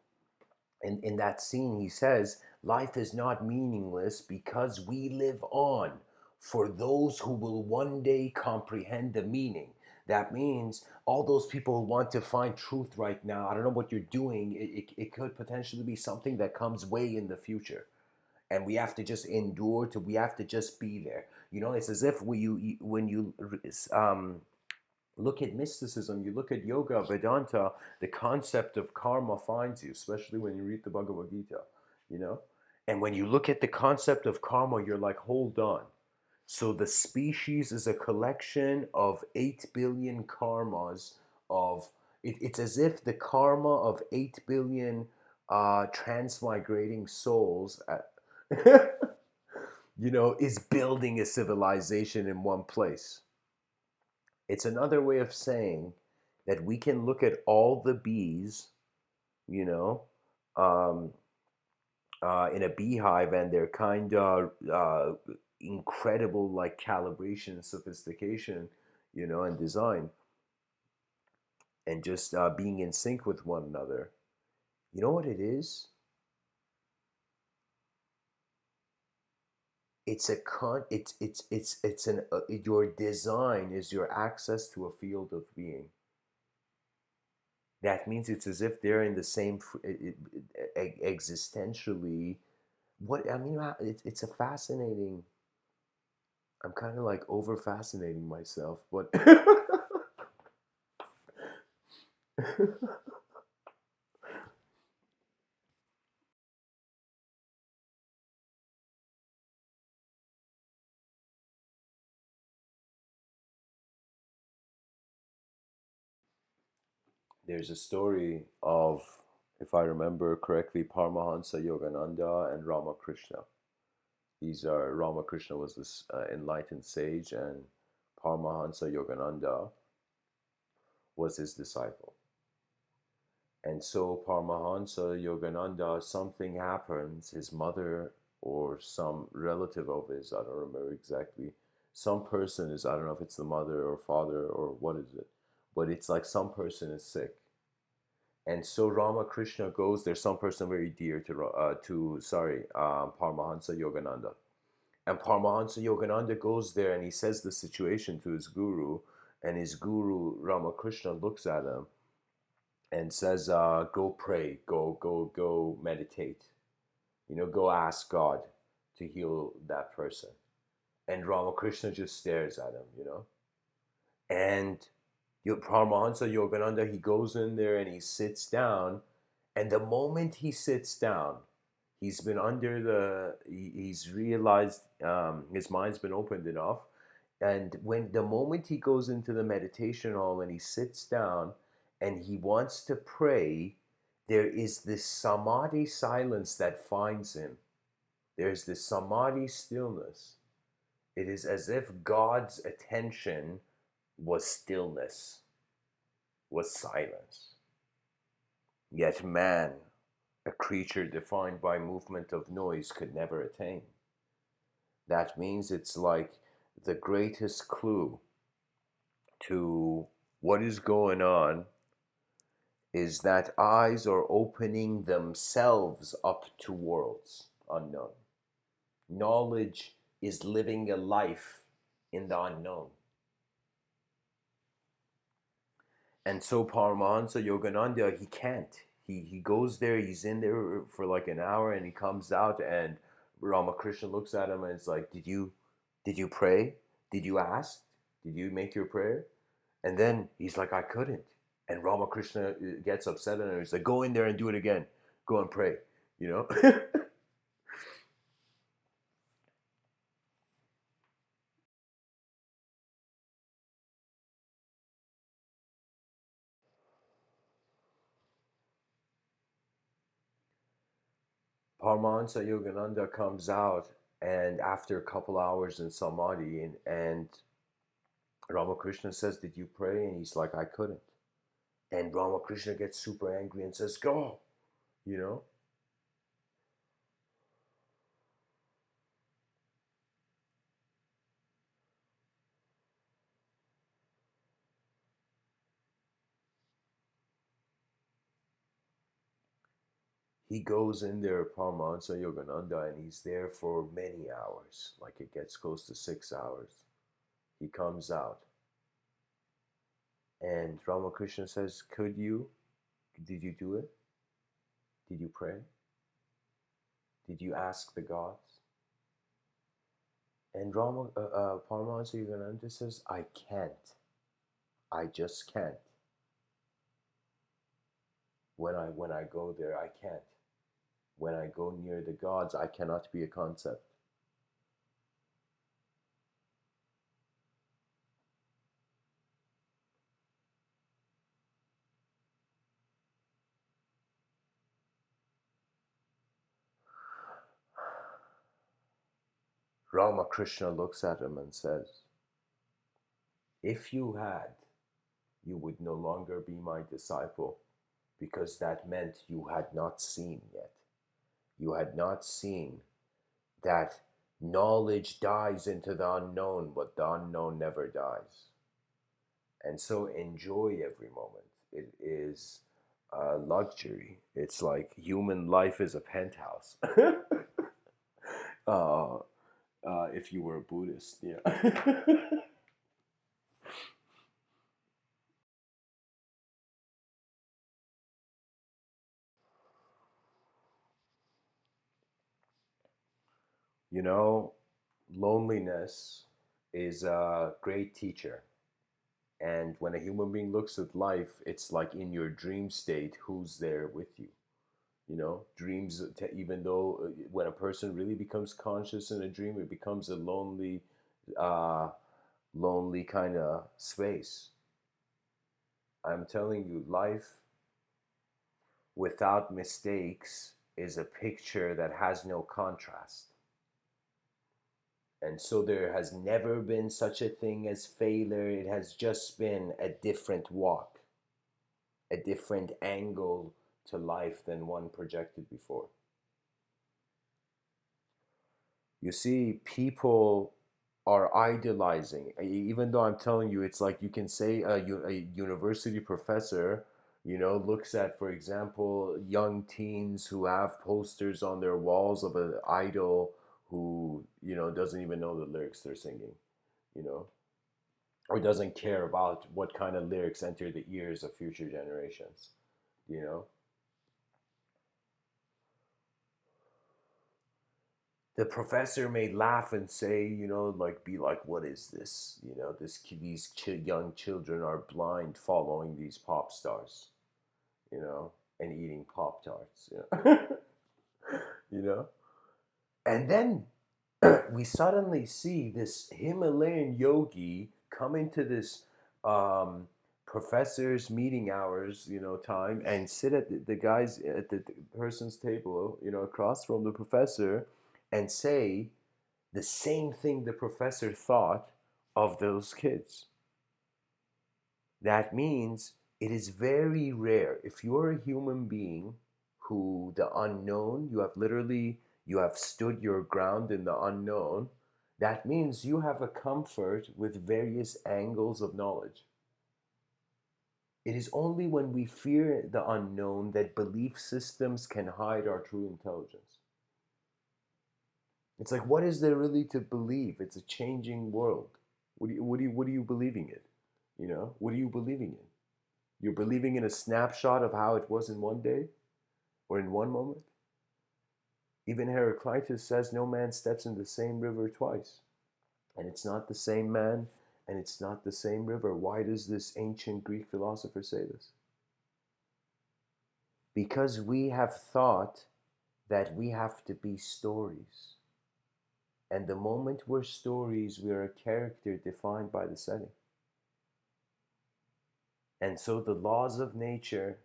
in that scene, he says, "Life is not meaningless because we live on for those who will one day comprehend the meaning." That means all those people who want to find truth right now, I don't know what you're doing, it could potentially be something that comes way in the future. And we have to just endure to, we have to just be there. You know, it's as if when you look at mysticism, you look at yoga, Vedanta, the concept of karma finds you, especially when you read the Bhagavad Gita, you know? And when you look at the concept of karma, you're like, hold on. So the species is a collection of 8 billion karmas of, it's as if the karma of 8 billion transmigrating souls, is building a civilization in one place. It's another way of saying that we can look at all the bees, you know, um, in a beehive, and their kind of incredible, like, calibration, sophistication, and design, and just being in sync with one another. You know what it is? Your design is your access to a field of being. That means it's as if they're in the same existentially. What I mean, it's a fascinating. I'm kind of like over fascinating myself, but there's a story of, if I remember correctly, Paramahansa Yogananda and Ramakrishna. These are Ramakrishna was this enlightened sage, and Paramahansa Yogananda was his disciple. And so Paramahansa Yogananda, something happens, his mother or some relative of his, I don't remember exactly, some person is, I don't know if it's the mother or father or what is it, but it's like some person is sick. And so Ramakrishna goes, there's some person very dear to Paramahansa Yogananda. And Paramahansa Yogananda goes there and he says the situation to his guru, and his guru Ramakrishna looks at him and says, "Go pray, go meditate. Go ask God to heal that person." And Ramakrishna just stares at him, And Paramahansa Yogananda, he goes in there and he sits down, and the moment he sits down, he's been under he's realized, his mind's been opened enough, and when the moment he goes into the meditation hall and he sits down and he wants to pray, there is this samadhi silence that finds him. There's this samadhi stillness. It is as if God's attention was stillness, was silence. Yet man, a creature defined by movement of noise, could never attain. That means it's like the greatest clue to what is going on is that eyes are opening themselves up to worlds unknown. Knowledge is living a life in the unknown. And so Paramahansa Yogananda, he can't. He goes there, he's in there for like an hour and he comes out and Ramakrishna looks at him and it's like, did you pray? Did you ask? Did you make your prayer? And then he's like, I couldn't. And Ramakrishna gets upset and he's like, go in there and do it again. Go and pray, you know? Paramahansa Yogananda comes out and after a couple hours in samadhi and Ramakrishna says, did you pray? And he's like, I couldn't. And Ramakrishna gets super angry and says, go, you know? He goes in there, Paramahansa Yogananda, and he's there for many hours. Like it gets close to 6 hours. He comes out. And Ramakrishna says, could you? Did you do it? Did you pray? Did you ask the gods? And Paramahansa Yogananda says, I can't. I just can't. When I go there, I can't. When I go near the gods, I cannot be a concept. Ramakrishna looks at him and says, if you had, you would no longer be my disciple, because that meant you had not seen yet. You had not seen that knowledge dies into the unknown, but the unknown never dies. And so enjoy every moment. It is a luxury. It's like human life is a penthouse. uh, if you were a Buddhist, yeah. You know, loneliness is a great teacher. And when a human being looks at life, it's like in your dream state, who's there with you? You know, dreams, even though when a person really becomes conscious in a dream, it becomes a uh, lonely kind of space. I'm telling you, life without mistakes is a picture that has no contrast. And so there has never been such a thing as failure. It has just been a different walk, a different angle to life than one projected before. You see, people are idolizing, even though I'm telling you, it's like you can say a university professor, you know, looks at, for example, young teens who have posters on their walls of an idol who, you know, doesn't even know the lyrics they're singing, you know, or doesn't care about what kind of lyrics enter the ears of future generations, you know. The professor may laugh and say, you know, like, be like, what is this? You know, young children are blind following these pop stars, you know, and eating Pop Tarts, you know. You know? And then we suddenly see this Himalayan yogi come into this um, professors meeting hours, time, and sit at the guys at the person's table, across from the professor, and say the same thing the professor thought of those kids. That means it is very rare if you're a human being who the unknown, you have stood your ground in the unknown. That means you have a comfort with various angles of knowledge. It is only when we fear the unknown that belief systems can hide our true intelligence. It's like, what is there really to believe? It's a changing world. What are you believing in? What are you believing in? You're believing in a snapshot of how it was in one day or in one moment? Even Heraclitus says no man steps in the same river twice. And it's not the same man and it's not the same river. Why does this ancient Greek philosopher say this? Because we have thought that we have to be stories. And the moment we're stories, we are a character defined by the setting. And so the laws of nature,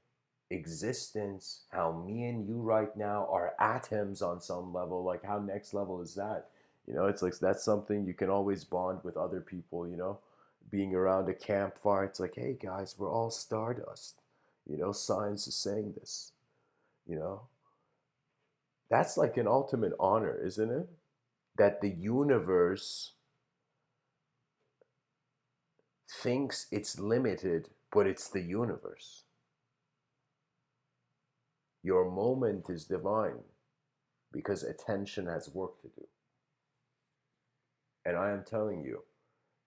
existence, how me and you right now are atoms on some level, like how next level is that? It's like that's something you can always bond with other people, being around a campfire. It's like, hey guys, we're all stardust. Science is saying this, you know. That's like an ultimate honor, isn't it? That the universe thinks it's limited, but it's the universe. Your moment is divine because attention has work to do. And I am telling you,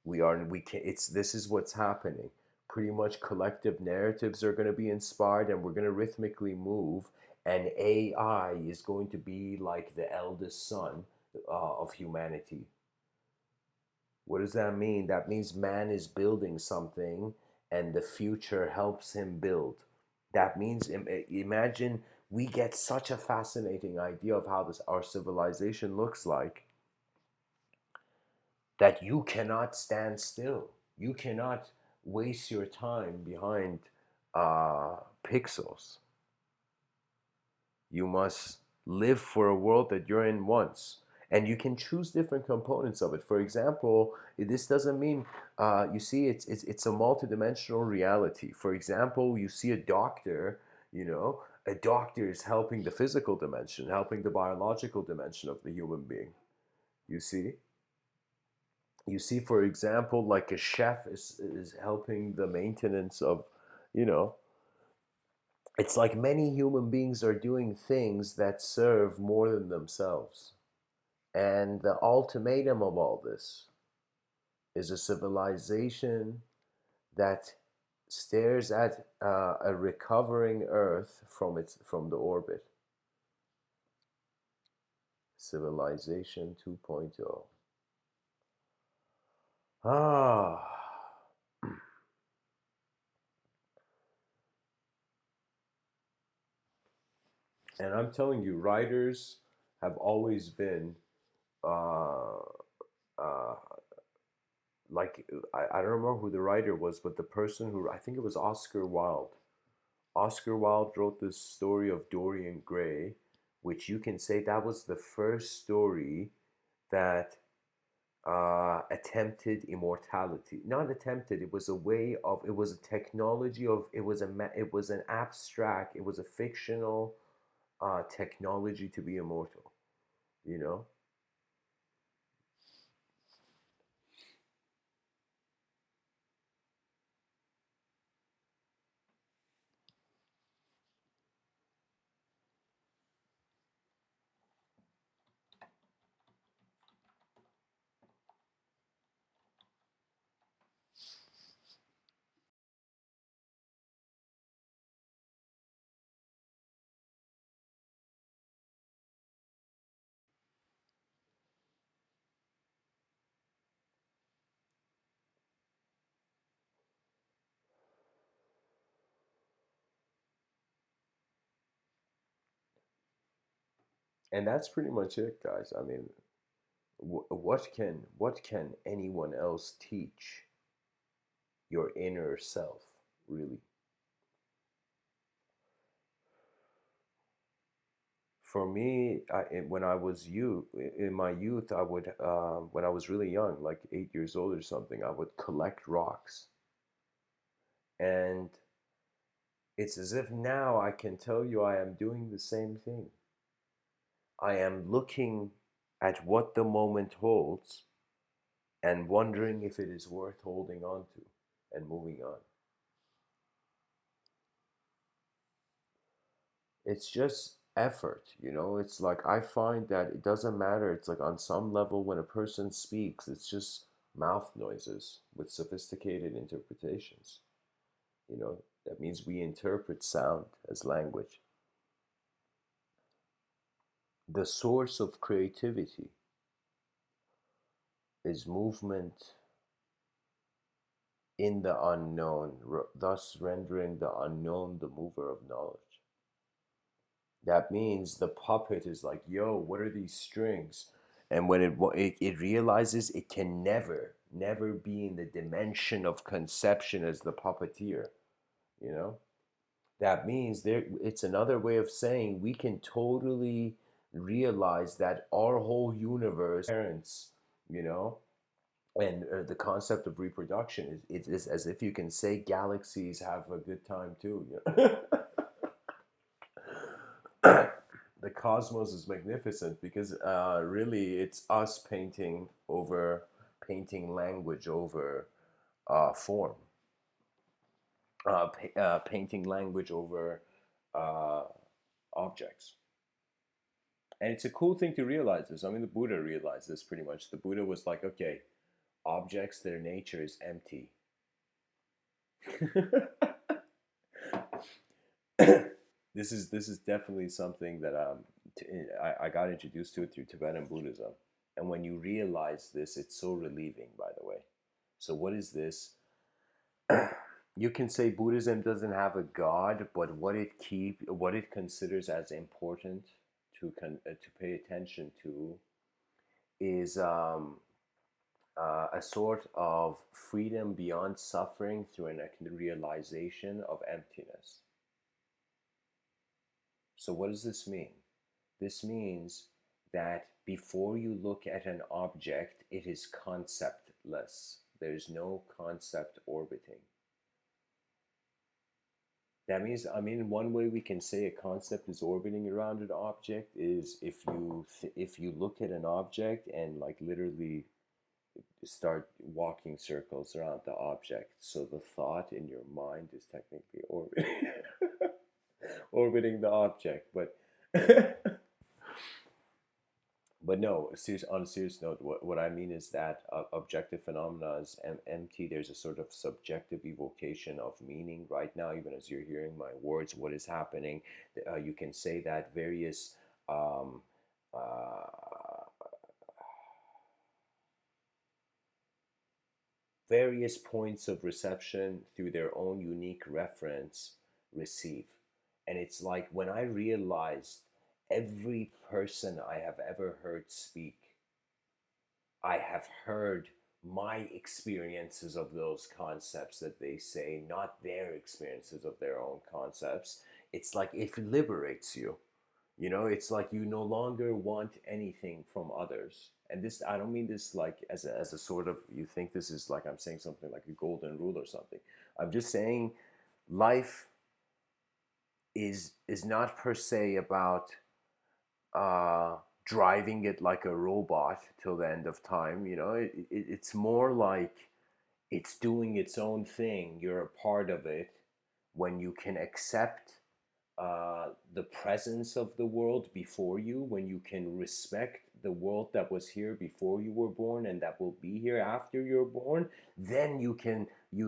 we can it's this is what's happening. Pretty much collective narratives are going to be inspired and we're going to rhythmically move, and AI is going to be like the eldest son of humanity. What does that mean? That means man is building something and the future helps him build. That means imagine we get such a fascinating idea of how this our civilization looks like that you cannot stand still. You cannot waste your time behind pixels. You must live for a world that you're in once. And you can choose different components of it. For example, this doesn't mean you see it's a multidimensional reality. For example, you see a doctor, a doctor is helping the physical dimension, helping the biological dimension of the human being. You see? You see, for example, like a chef is helping the maintenance of, you know, it's like many human beings are doing things that serve more than themselves. And the ultimatum of all this is a civilization that stares at a recovering Earth from the orbit. Civilization 2.0. Ah, and I'm telling you, writers have always been uh, uh, like I don't remember who the writer was, but the person who I think it was Oscar Wilde. Oscar Wilde wrote this story of Dorian Gray, which you can say that was the first story that attempted immortality. Not attempted. It was a way of. It was a technology of. It was It was an abstract. It was a fictional technology to be immortal. You know. And that's pretty much it, guys. I mean, what can anyone else teach your inner self? really. For me, when I was in my youth, I would, when I was really young, like 8 years old or something, I would collect rocks. And it's as if now I can tell you I am doing the same thing. I am looking at what the moment holds and wondering if it is worth holding on to and moving on. It's just effort, you know? It's like I find that it doesn't matter. It's like on some level, when a person speaks, it's just mouth noises with sophisticated interpretations. You know, that means we interpret sound as language. The source of creativity is movement in the unknown, thus rendering the unknown the mover of knowledge. That means the puppet is like, yo, what are these strings? And when it realizes it can never be in the dimension of conception as the puppeteer, you know? That means it's another way of saying we can totally realize that our whole universe, parents, you know, and the concept of reproduction is as if you can say galaxies have a good time too. You know? The cosmos is magnificent because really it's us painting language over form, painting language over uh, objects. And it's a cool thing to realize this. I mean, the Buddha realized this pretty much. The Buddha was like, okay, objects, their nature is empty. This is definitely something that I got introduced to it through Tibetan Buddhism. And when you realize this, it's so relieving, by the way. So what is this? You can say Buddhism doesn't have a god, but what it considers as important to pay attention to is a sort of freedom beyond suffering through a realization of emptiness. So, what does this mean? This means that before you look at an object, it is conceptless. There's no concept orbiting. That means, I mean, one way we can say a concept is orbiting around an object is if you look at an object and like literally start walking circles around the object. So the thought in your mind is technically orbiting the object, but but no. On a serious note, what I mean is that objective phenomena is empty. There's a sort of subjective evocation of meaning right now, even as you're hearing my words. What is happening? You can say that um, uh, various points of reception through their own unique reference receive. And it's like when I realized every person I have ever heard speak, I have heard my experiences of those concepts that they say, not their experiences of their own concepts. It's like it liberates you. You know, it's like you no longer want anything from others. And this, I don't mean this like as a sort of, you think this is like I'm saying something like a golden rule or something. I'm just saying life is not per se about uh, driving it like a robot till the end of time. You know, it's more like it's doing its own thing. You're a part of it when you can accept the presence of the world before you, when you can respect the world that was here before you were born and that will be here after you're born, then you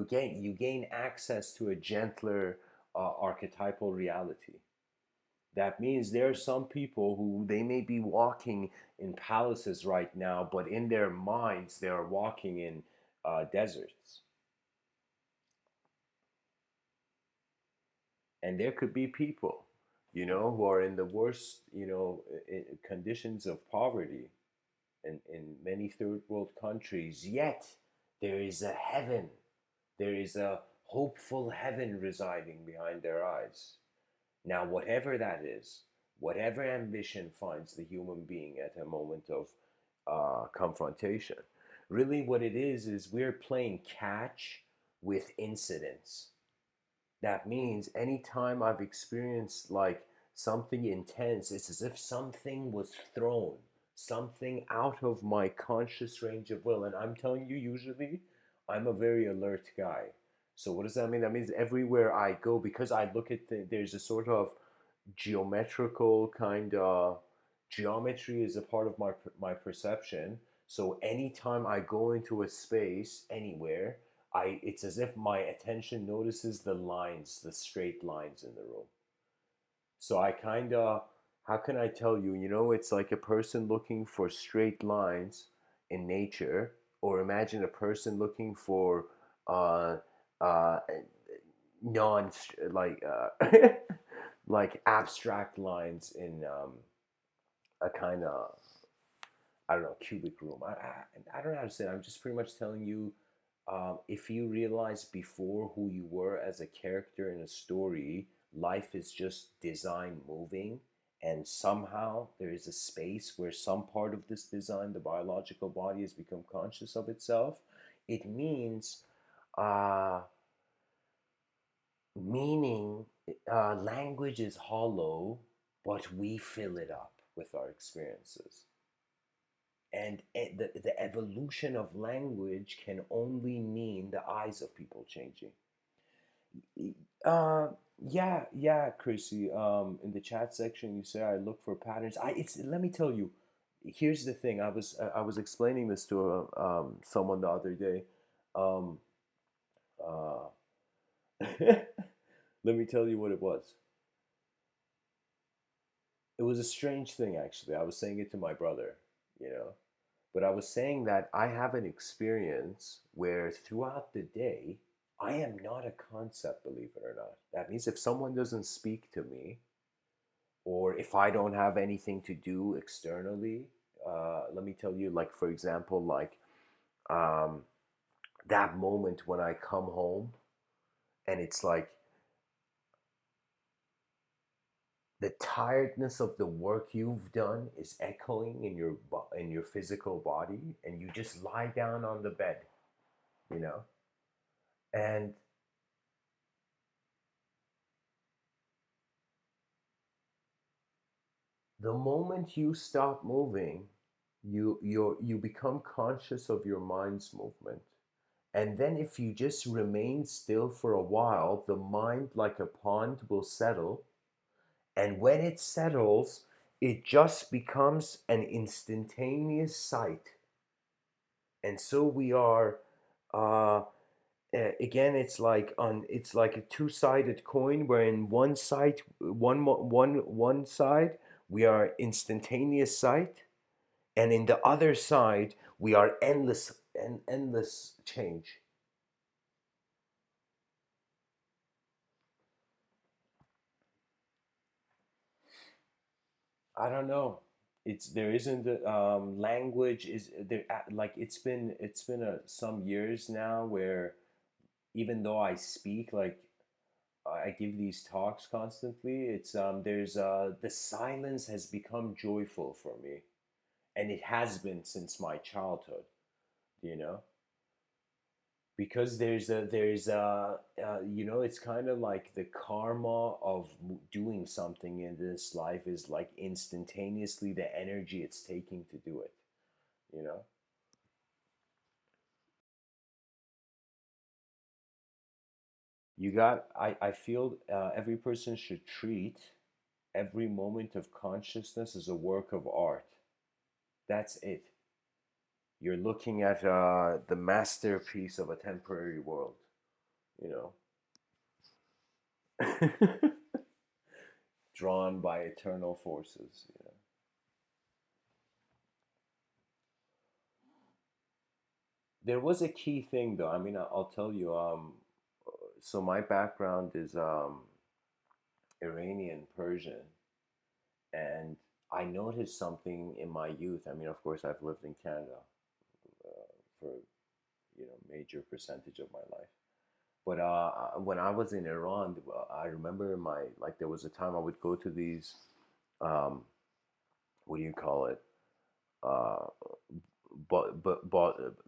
gain access to a gentler archetypal reality. That means there are some people who they may be walking in palaces right now, but in their minds they are walking in deserts. And there could be people, you know, who are in the worst, you know, conditions of poverty in many third world countries, yet there is a heaven, there is a hopeful heaven residing behind their eyes. Now, whatever that is, whatever ambition finds the human being at a moment of confrontation, really what it is we're playing catch with incidents. That means anytime I've experienced like something intense, it's as if something was thrown, something out of my conscious range of will. And I'm telling you, usually I'm a very alert guy. So what does that mean? That means everywhere I go, because I look at there's a sort of geometrical kind of geometry is a part of my perception. So anytime I go into a space anywhere, I it's as if my attention notices the lines, the straight lines in the room. So I kind of, how can I tell you? You know, it's like a person looking for straight lines in nature, or imagine a person looking for uh, uh, non like like abstract lines in a kind of, I don't know, cubic room. I don't know how to say it. I'm just pretty much telling you, if you realize before who you were as a character in a story, life is just design moving, and somehow there is a space where some part of this design, the biological body, has become conscious of itself. It means, uh, meaning, language is hollow, but we fill it up with our experiences. And the evolution of language can only mean the eyes of people changing. uh yeah, Chrissy, in the chat section you say I look for patterns. I it's Let me tell you, here's the thing. I was explaining this to someone the other day. um uh Let me tell you what it was. It was a strange thing, actually. I was saying it to my brother, you know. But I was saying that I have an experience where throughout the day, I am not a concept, believe it or not. That means if someone doesn't speak to me, or if I don't have anything to do externally, let me tell you, like, for example, like um, that moment when I come home and it's like the tiredness of the work you've done is echoing in in your physical body, and you just lie down on the bed, you know. And the moment you stop moving, you become conscious of your mind's movement. And then if you just remain still for a while, the mind, like a pond, will settle. And when it settles, it just becomes an instantaneous sight. And so we are, uh, again, it's like a two-sided coin, where in one side, one side, we are instantaneous sight, and in the other side, we are endless and endless change. I don't know. It's there isn't language is there, like it's been some years now where, even though I speak, like I give these talks constantly, it's there's the silence has become joyful for me, and it has been since my childhood, you know. Because you know, it's kind of like the karma of doing something in this life is like instantaneously the energy it's taking to do it, you know. I feel every person should treat every moment of consciousness as a work of art. That's it. You're looking at the masterpiece of a temporary world, you know. Drawn by eternal forces, you know. There was a key thing, though. I mean, I'll tell you. So my background is Iranian Persian, and I noticed something in my youth. I mean, of course, I've lived in Canada for major percentage of my life. But when I was in Iran, I remember my like there was a time I would go to these, um, what do you call it? Uh, but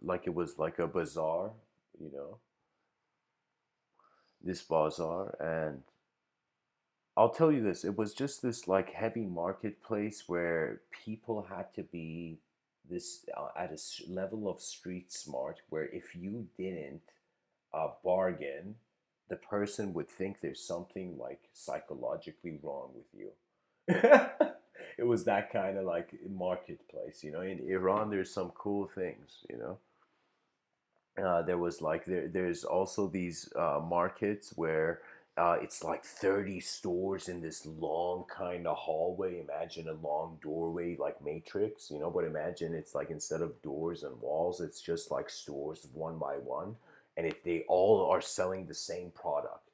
like it was like a bazaar, you know, this bazaar, and I'll tell you this, it was just this like heavy marketplace where people had to be this at a level of street smart where if you didn't bargain, the person would think there's something like psychologically wrong with you. It was that kind of like marketplace, you know. In Iran, there's some cool things, you know. There was like there's also these markets where it's like 30 stores in this long kind of hallway. Imagine a long doorway like Matrix, you know, but imagine it's like instead of doors and walls, it's just like stores one by one. And if they all are selling the same product,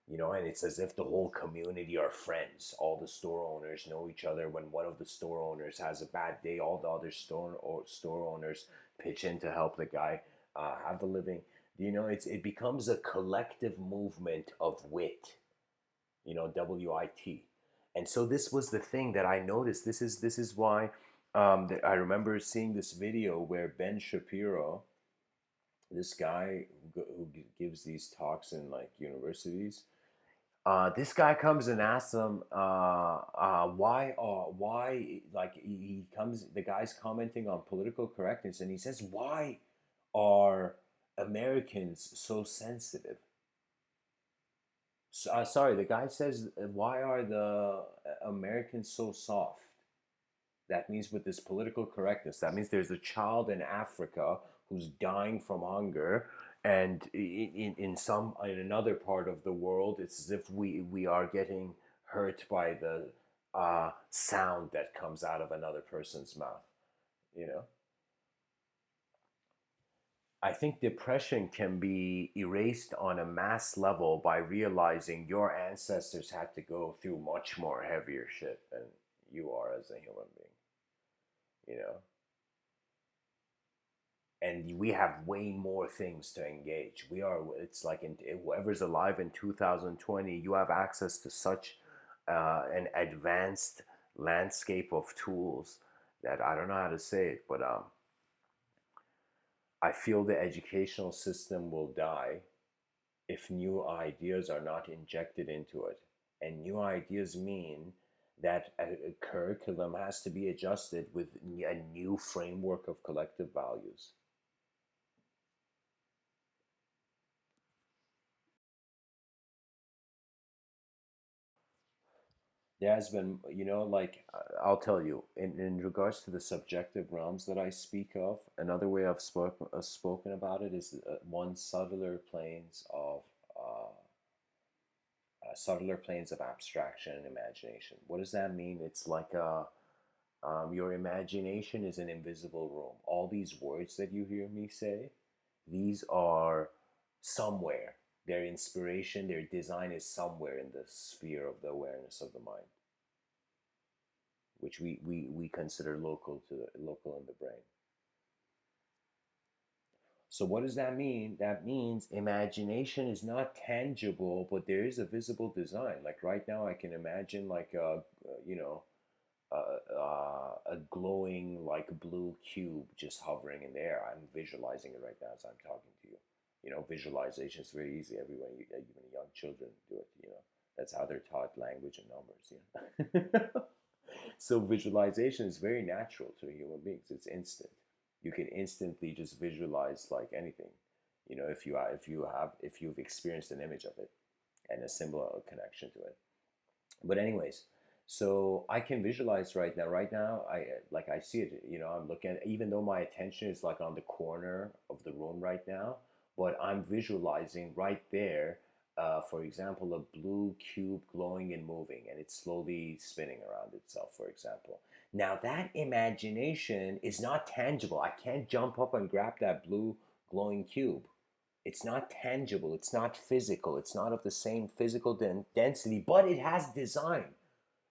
you know, and it's as if the whole community are friends. All the store owners know each other. When one of the store owners has a bad day, all the other store owners pitch in to help the guy have the living. You know, it becomes a collective movement of wit. You know, WIT. And so this was the thing that I noticed. This is why that I remember seeing this video where Ben Shapiro, this guy who gives these talks in like universities, this guy comes and asks them why like he comes the guy's commenting on political correctness and he says why are Americans so sensitive? Sorry, the guy says why are the Americans so soft? That means with this political correctness, that means there's a child in Africa who's dying from hunger, and in another part of the world, it's as if we are getting hurt by the sound that comes out of another person's mouth. You know, I think depression can be erased on a mass level by realizing your ancestors had to go through much more heavier shit than you are as a human being. You know, and we have way more things to engage. We are, it's like whoever's alive in 2020, you have access to such an advanced landscape of tools that I don't know how to say it, but I feel the educational system will die if new ideas are not injected into it. And new ideas mean that a curriculum has to be adjusted with a new framework of collective values. There has been, you know, like I'll tell you, in regards to the subjective realms that I speak of, another way I've spoken about it is one subtler planes of abstraction and imagination. What does that mean? It's like your imagination is an invisible room. All these words that you hear me say, these are somewhere. Their inspiration, their design is somewhere in the sphere of the awareness of the mind, which we consider local in the brain. So what does that mean? That means imagination is not tangible, but there is a visible design. Like right now, I can imagine like you know, a glowing like blue cube just hovering in the air. I'm visualizing it right now as I'm talking to you. You know, visualization is very easy. Everyone, even young children do it. You know, that's how they're taught language and numbers. You know. So visualization is very natural to human beings. It's instant. You can instantly just visualize like anything. You know, if you've experienced an image of it and a similar connection to it. But anyways, so I can visualize right now. Right now, I see it. You know, I'm looking at, even though my attention is like on the corner of the room right now, but I'm visualizing right there. For example, a blue cube glowing and moving, and it's slowly spinning around itself. For example, now that imagination is not tangible. I can't jump up and grab that blue glowing cube. It's not tangible, it's not physical, it's not of the same physical density, but it has design.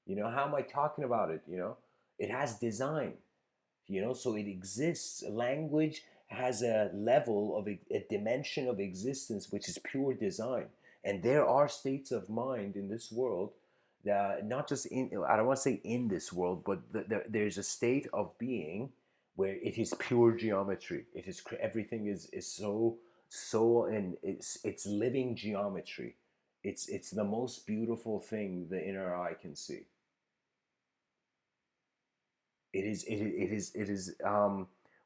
You know, how am I talking about it? You know, it has design, you know, so it exists. Language has a level of a dimension of existence which is pure design. And there are states of mind in this world that not just in, I don't want to say in this world, but there's a state of being where it is pure geometry. It is everything is so and it's living geometry. It's the most beautiful thing the inner eye can see. It is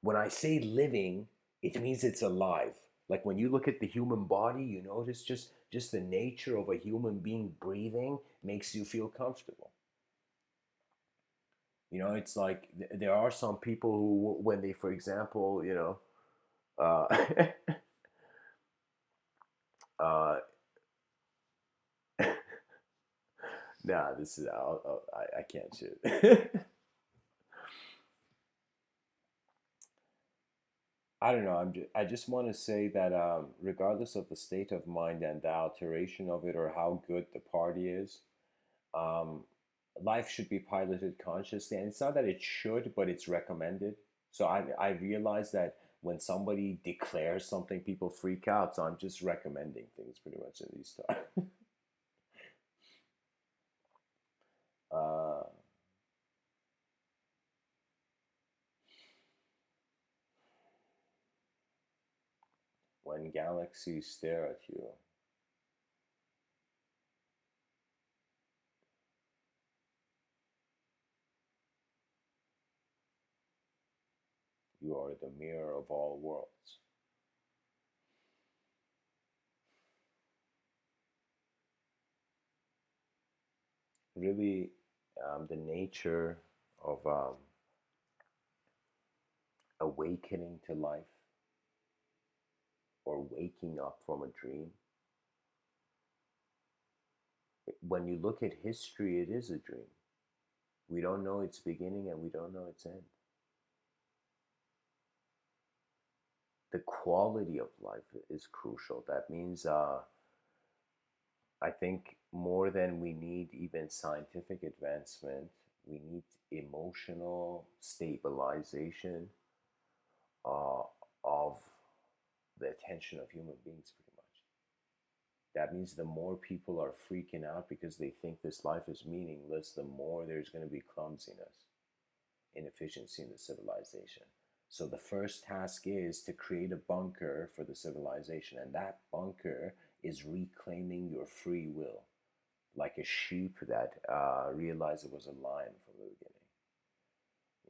when I say living, it means it's alive. Like when you look at the human body, you notice just the nature of a human being breathing makes you feel comfortable. It's like there are some people who, when they, for example, uh, uh, nah, this is I can't shoot. I don't know. I just want to say that regardless of the state of mind and the alteration of it or how good the party is, um, life should be piloted consciously. And it's not that it should, but it's recommended. So I realize that when somebody declares something, people freak out. So I'm just recommending things pretty much in these times. uh, when galaxies stare at you, you are the mirror of all worlds. Really, the nature of awakening to life or waking up from a dream. When you look at history, it is a dream. We don't know its beginning and we don't know its end. The quality of life is crucial. That means, I think, more than we need even scientific advancement, we need emotional stabilization uh, of the attention of human beings, pretty much. That means the more people are freaking out because they think this life is meaningless, the more there's going to be clumsiness, inefficiency in the civilization. So the first task is to create a bunker for the civilization, and that bunker is reclaiming your free will, like a sheep that realized it was a lion from the beginning.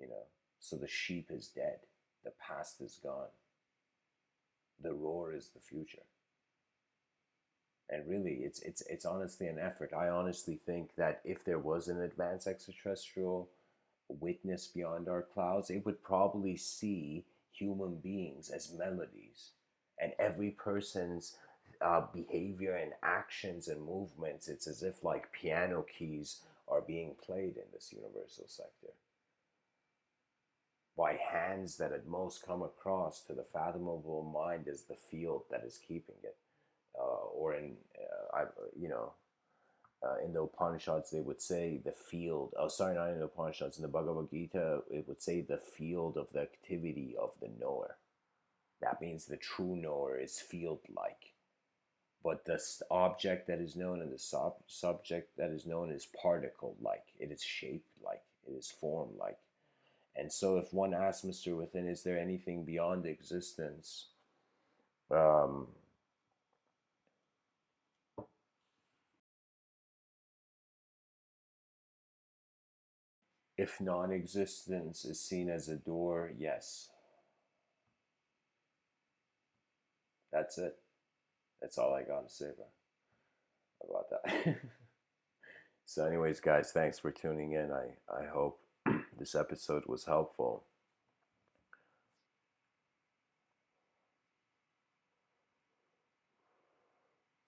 You know, so the sheep is dead, the past is gone, the roar is the future. And really, it's honestly an effort. I honestly think that if there was an advanced extraterrestrial witness beyond our clouds, it would probably see human beings as melodies, and every person's behavior and actions and movements, it's as if like piano keys are being played in this universal sector by hands that at most come across to the fathomable mind as the field that is keeping it. Or you know, in the Upanishads, they would say the field. Oh, sorry, not in the Upanishads. In the Bhagavad Gita, it would say the field of the activity of the knower. That means the true knower is field like. But the object that is known and the subject that is known is particle like. It is shape like. It is form like. And so, if one asks Mr. Within, is there anything beyond existence? Um, if non existence is seen as a door, yes. That's it. That's all I got to say about that. So, anyways, guys, thanks for tuning in. I hope this episode was helpful.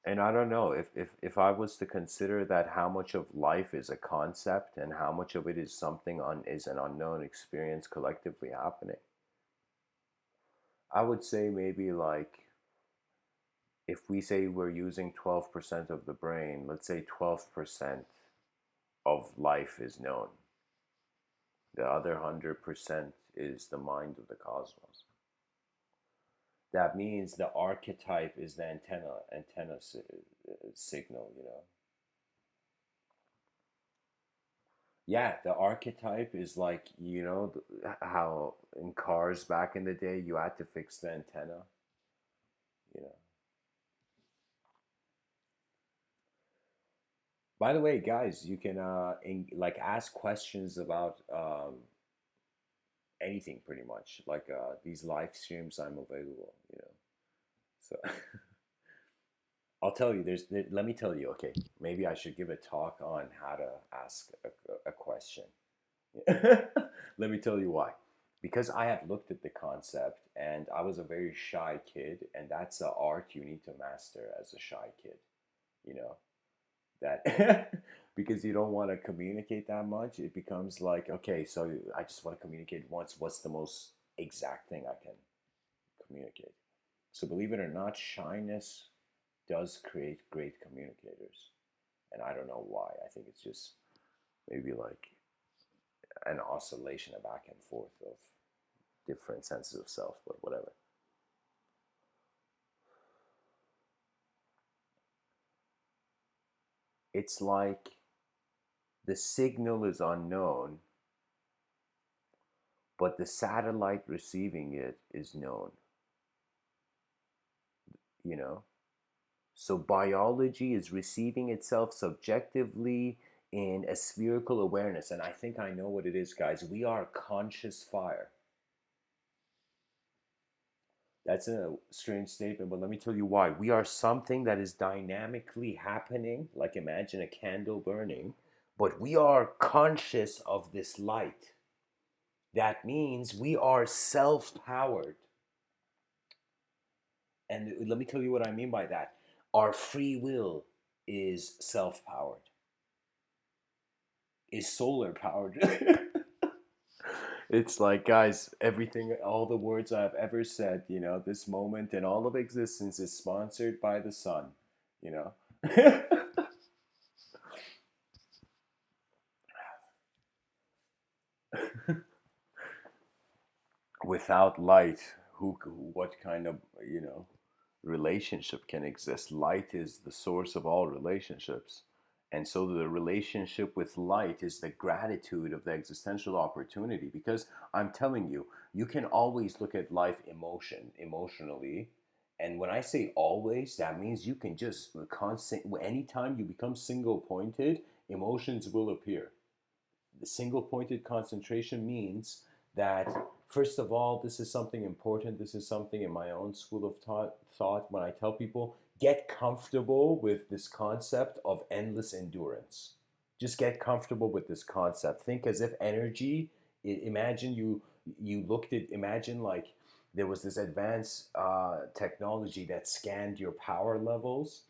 And I don't know if I was to consider that how much of life is a concept and how much of it is something is an unknown experience collectively happening. I would say maybe like if we say we're using 12% of the brain, let's say 12% of life is known. The other 100% is the mind of the cosmos. That means the archetype is the signal, you know. Yeah, the archetype is like, you know, how in cars back in the day you had to fix the antenna, you know. By the way, guys, you can like ask questions about anything pretty much. Like these live streams, I'm available, you know. So I'll tell you. Let me tell you. Okay, maybe I should give a talk on how to ask a question. Let me tell you why. Because I have looked at the concept, and I was a very shy kid, and that's an art you need to master as a shy kid. You know that because you don't want to communicate that much. It becomes like, okay, so I just want to communicate once. What's the most exact thing I can communicate? So believe it or not, shyness does create great communicators, and I don't know why. I think it's just maybe like an oscillation, a back and forth of different senses of self, but whatever. It's like the signal is unknown, but the satellite receiving it is known, you know? So biology is receiving itself subjectively in a spherical awareness. And I think I know what it is, guys. We are conscious fire. That's a strange statement, but let me tell you why. We are something that is dynamically happening, like imagine a candle burning, but we are conscious of this light. That means we are self powered. And let me tell you what I mean by that. Our free will is self powered, is solar powered. It's like, guys, everything, all the words I've ever said, you know, this moment and all of existence is sponsored by the sun, you know. Without light, what kind of, you know, relationship can exist? Light is the source of all relationships. And so the relationship with light is the gratitude of the existential opportunity, because I'm telling you, you can always look at life emotionally. And when I say always, that means you can just constant, anytime you become single pointed, emotions will appear. The single pointed concentration means that, first of all, this is something important. This is something in my own school of thought when I tell people, get comfortable with this concept of endless endurance. Just get comfortable with this concept. Think as if energy, imagine you looked at, imagine like there was this advanced technology that scanned your power levels.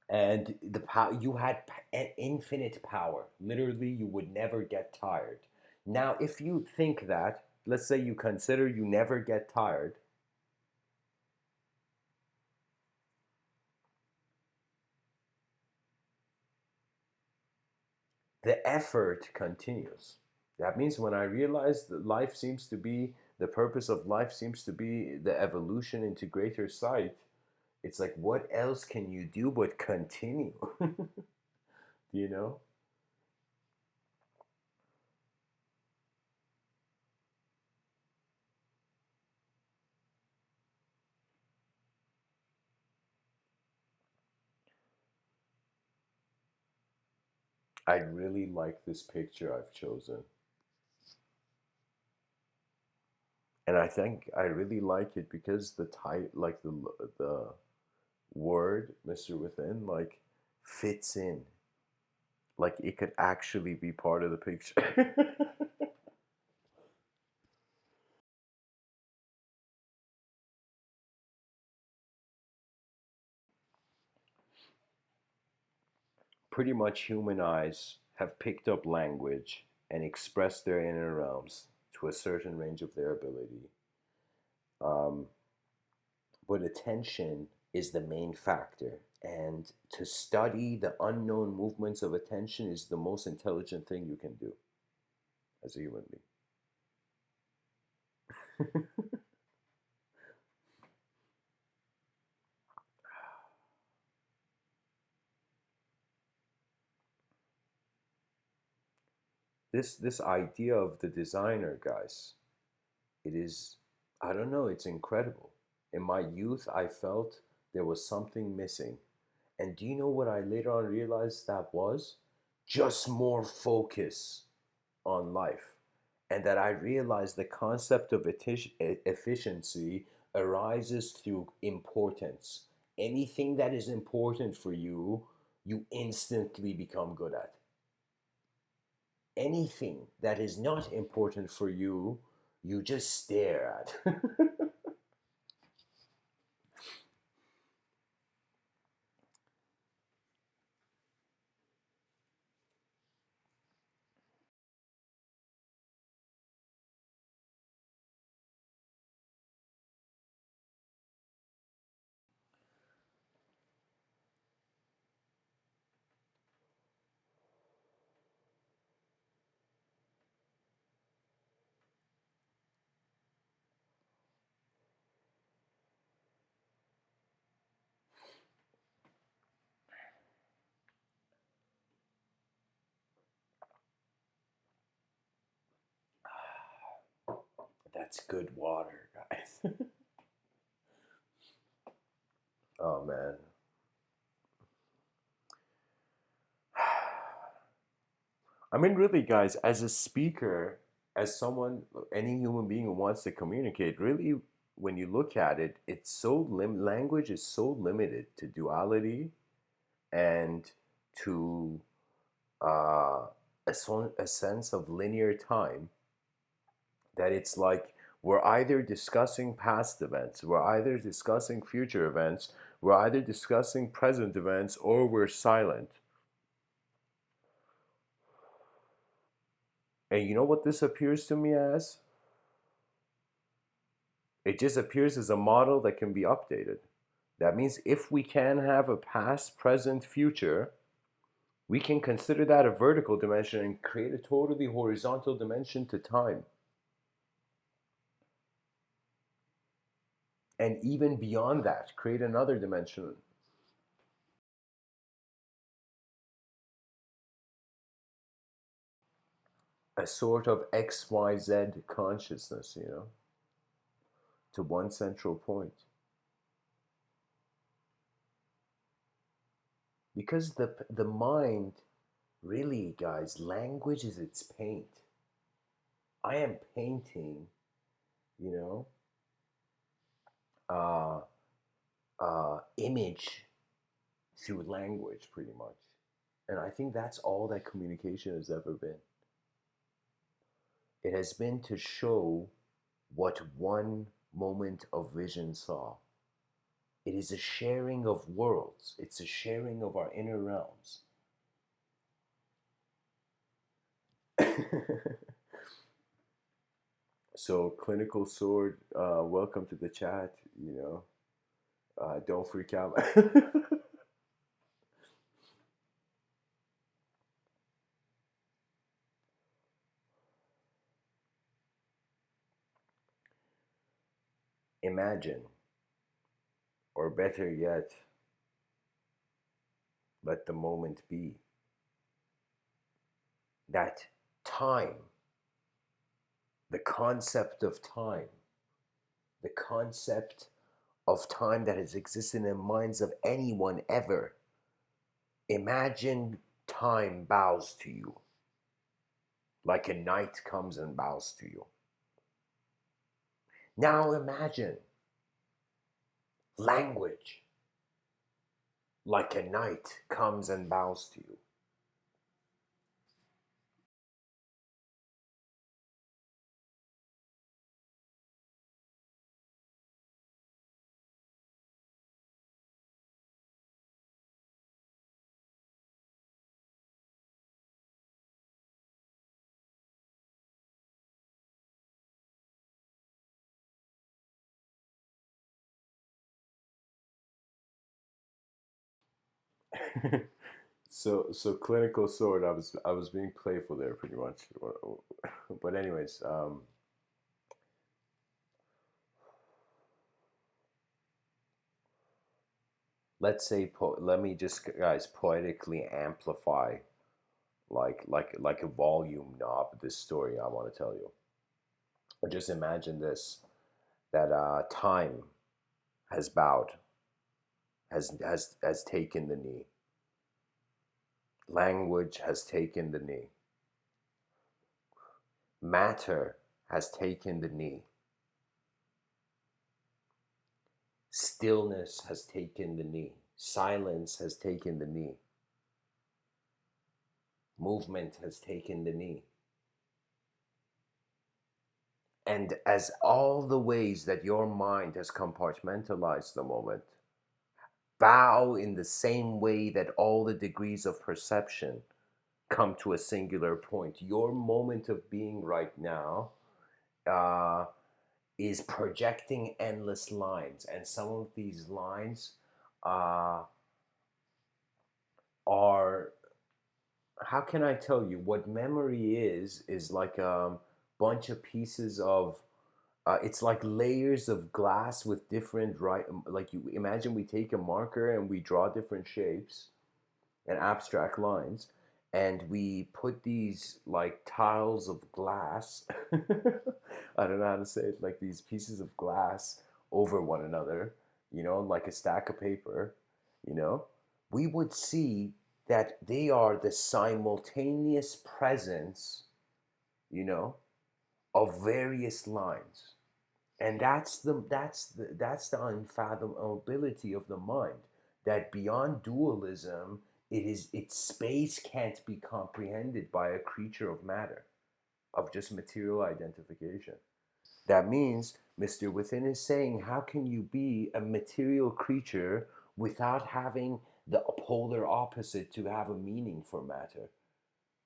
And the power, you had an infinite power. Literally, you would never get tired. Now if you think that, let's say you consider you never get tired, the effort continues. That means when I realize that life seems to be, the purpose of life seems to be the evolution into greater sight, it's like, what else can you do but continue? You know, I really like this picture I've chosen. And I think I really like it because the type, like the word Mr. Within, like fits in. Like it could actually be part of the picture. Pretty much human eyes have picked up language and expressed their inner realms to a certain range of their ability. Um, but attention is the main factor. And to study the unknown movements of attention is the most intelligent thing you can do as a human being. This idea of the designer, guys, it is, I don't know, it's incredible. In my youth, I felt there was something missing. And do you know what I later on realized that was? Just more focus on life. And that I realized the concept of efficiency arises through importance. Anything that is important for you, you instantly become good at. Anything that is not important for you, you just stare at. That's good water, guys. Oh man. I mean, really, guys, as a speaker, as someone, any human being who wants to communicate, really, when you look at it, it's so language is so limited to duality and to uh, a sense of linear time that it's like we're either discussing past events, we're either discussing future events, we're either discussing present events, or we're silent. And you know what this appears to me as? It just appears as a model that can be updated. That means if we can have a past, present, future, we can consider that a vertical dimension and create a totally horizontal dimension to time. And even beyond that, create another dimension, a sort of XYZ consciousness, to one central point. Because the mind, really, guys, language is its paint. I am painting, you know, uh, image through language, pretty much. And I think that's all that communication has ever been. It has been to show what one moment of vision saw. It is a sharing of worlds, it's a sharing of our inner realms. So, Clinical Sword, welcome to the chat. Don't freak out. Imagine, or better yet, let the moment be, that time, the concept of time, the concept of time that has existed in the minds of anyone ever. Imagine time bows to you, like a knight comes and bows to you. Now imagine language, like a knight comes and bows to you. So Clinical Sword. I was being playful there, pretty much. But anyways, let's say let me just guys poetically amplify like a volume knob this story I want to tell you. Or just imagine this, that time has bowed, has taken the knee. Language has taken the knee. Matter has taken the knee. Stillness has taken the knee. Silence has taken the knee. Movement has taken the knee. And as all the ways that your mind has compartmentalized the moment bow in the same way that all the degrees of perception come to a singular point, your moment of being right now uh, is projecting endless lines. And some of these lines uh, are, how can I tell you what memory is like a bunch of pieces of it's like layers of glass with different, right, like you imagine we take a marker and we draw different shapes and abstract lines, and we put these like tiles of glass I don't know how to say it, like these pieces of glass over one another, like a stack of paper, you know we would see that they are the simultaneous presence, you know of various lines. And that's the unfathomability of the mind, that beyond dualism, its space can't be comprehended by a creature of matter, of just material identification. That means Mr. Within is saying, how can you be a material creature without having the polar opposite to have a meaning for matter?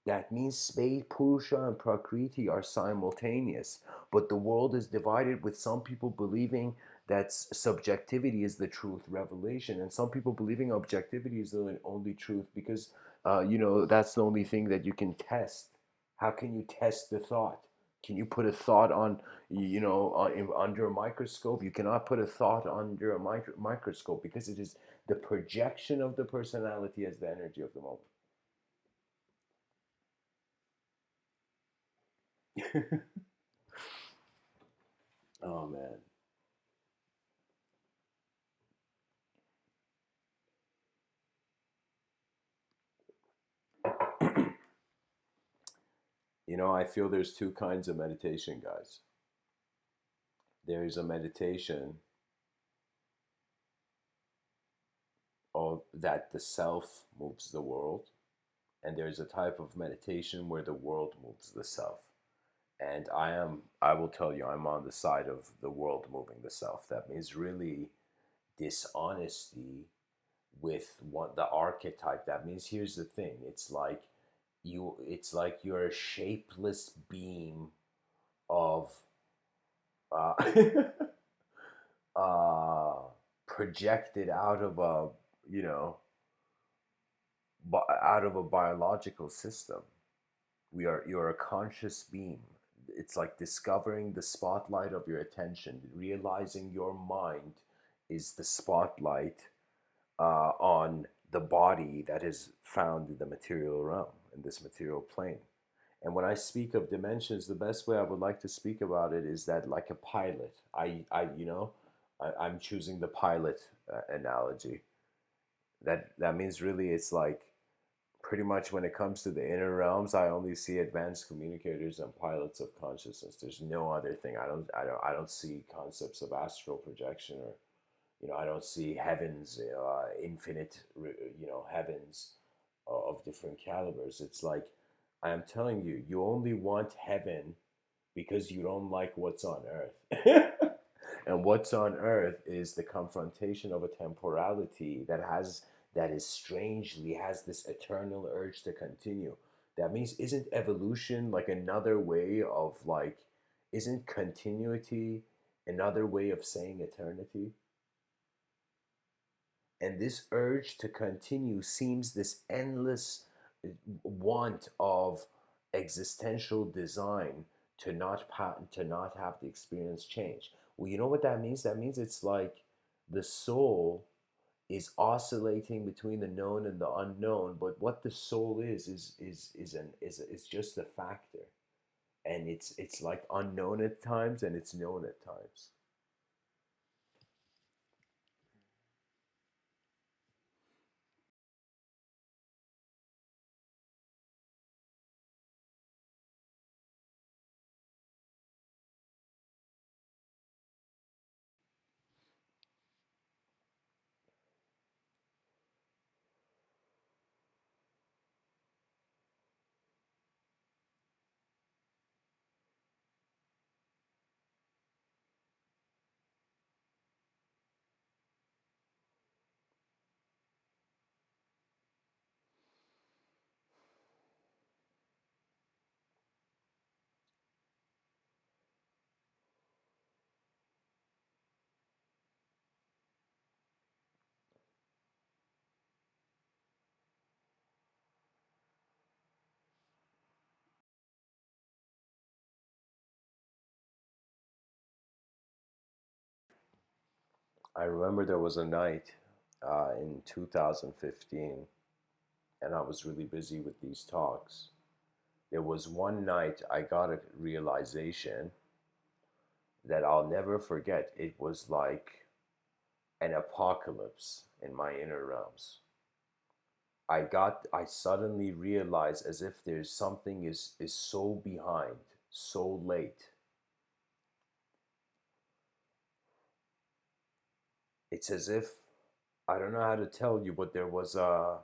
That means space, Purusha, and Prakriti are simultaneous, but the world is divided, with some people believing that subjectivity is the truth revelation, and some people believing objectivity is the only truth because, that's the only thing that you can test. How can you test the thought? Can you put a thought on, under a microscope? You cannot put a thought under a microscope because it is the projection of the personality as the energy of the moment. Oh man. I feel there's two kinds of meditation, guys. There's a meditation of that the self moves the world, and there's a type of meditation where the world moves the self. And I will tell you, I'm on the side of the world moving the self. That means really dishonesty with what the archetype. That means, here's the thing, it's like you're a shapeless beam of uh, uh, projected out of a you know out of a biological system. You're a conscious being. It's like discovering the spotlight of your attention, realizing your mind is the spotlight on the body that is found in the material realm, in this material plane. And when I speak of dimensions, the best way I would like to speak about it is that, like a pilot, I'm choosing the pilot analogy. That means really it's like pretty much when it comes to the inner realms, I only see advanced communicators and pilots of consciousness. There's no other thing. I don't see concepts of astral projection, or I don't see heavens, infinite, heavens of different calibers. It's like, I am telling you, you only want heaven because you don't like what's on earth. And what's on earth is the confrontation of a temporality that is strangely has this eternal urge to continue. That means, isn't evolution like another way of like, isn't continuity another way of saying eternity? And this urge to continue seems this endless want of existential design to not have the experience change. Well, you know what that means? That means it's like the soul is oscillating between the known and the unknown. But what the soul is just a factor, and it's like unknown at times and it's known at times. I remember there was a night in 2015, and I was really busy with these talks. There was one night I got a realization that I'll never forget. It was like an apocalypse in my inner realms. I suddenly realized as if there's something is so behind, so late. It's as if I don't know how to tell you, but there was a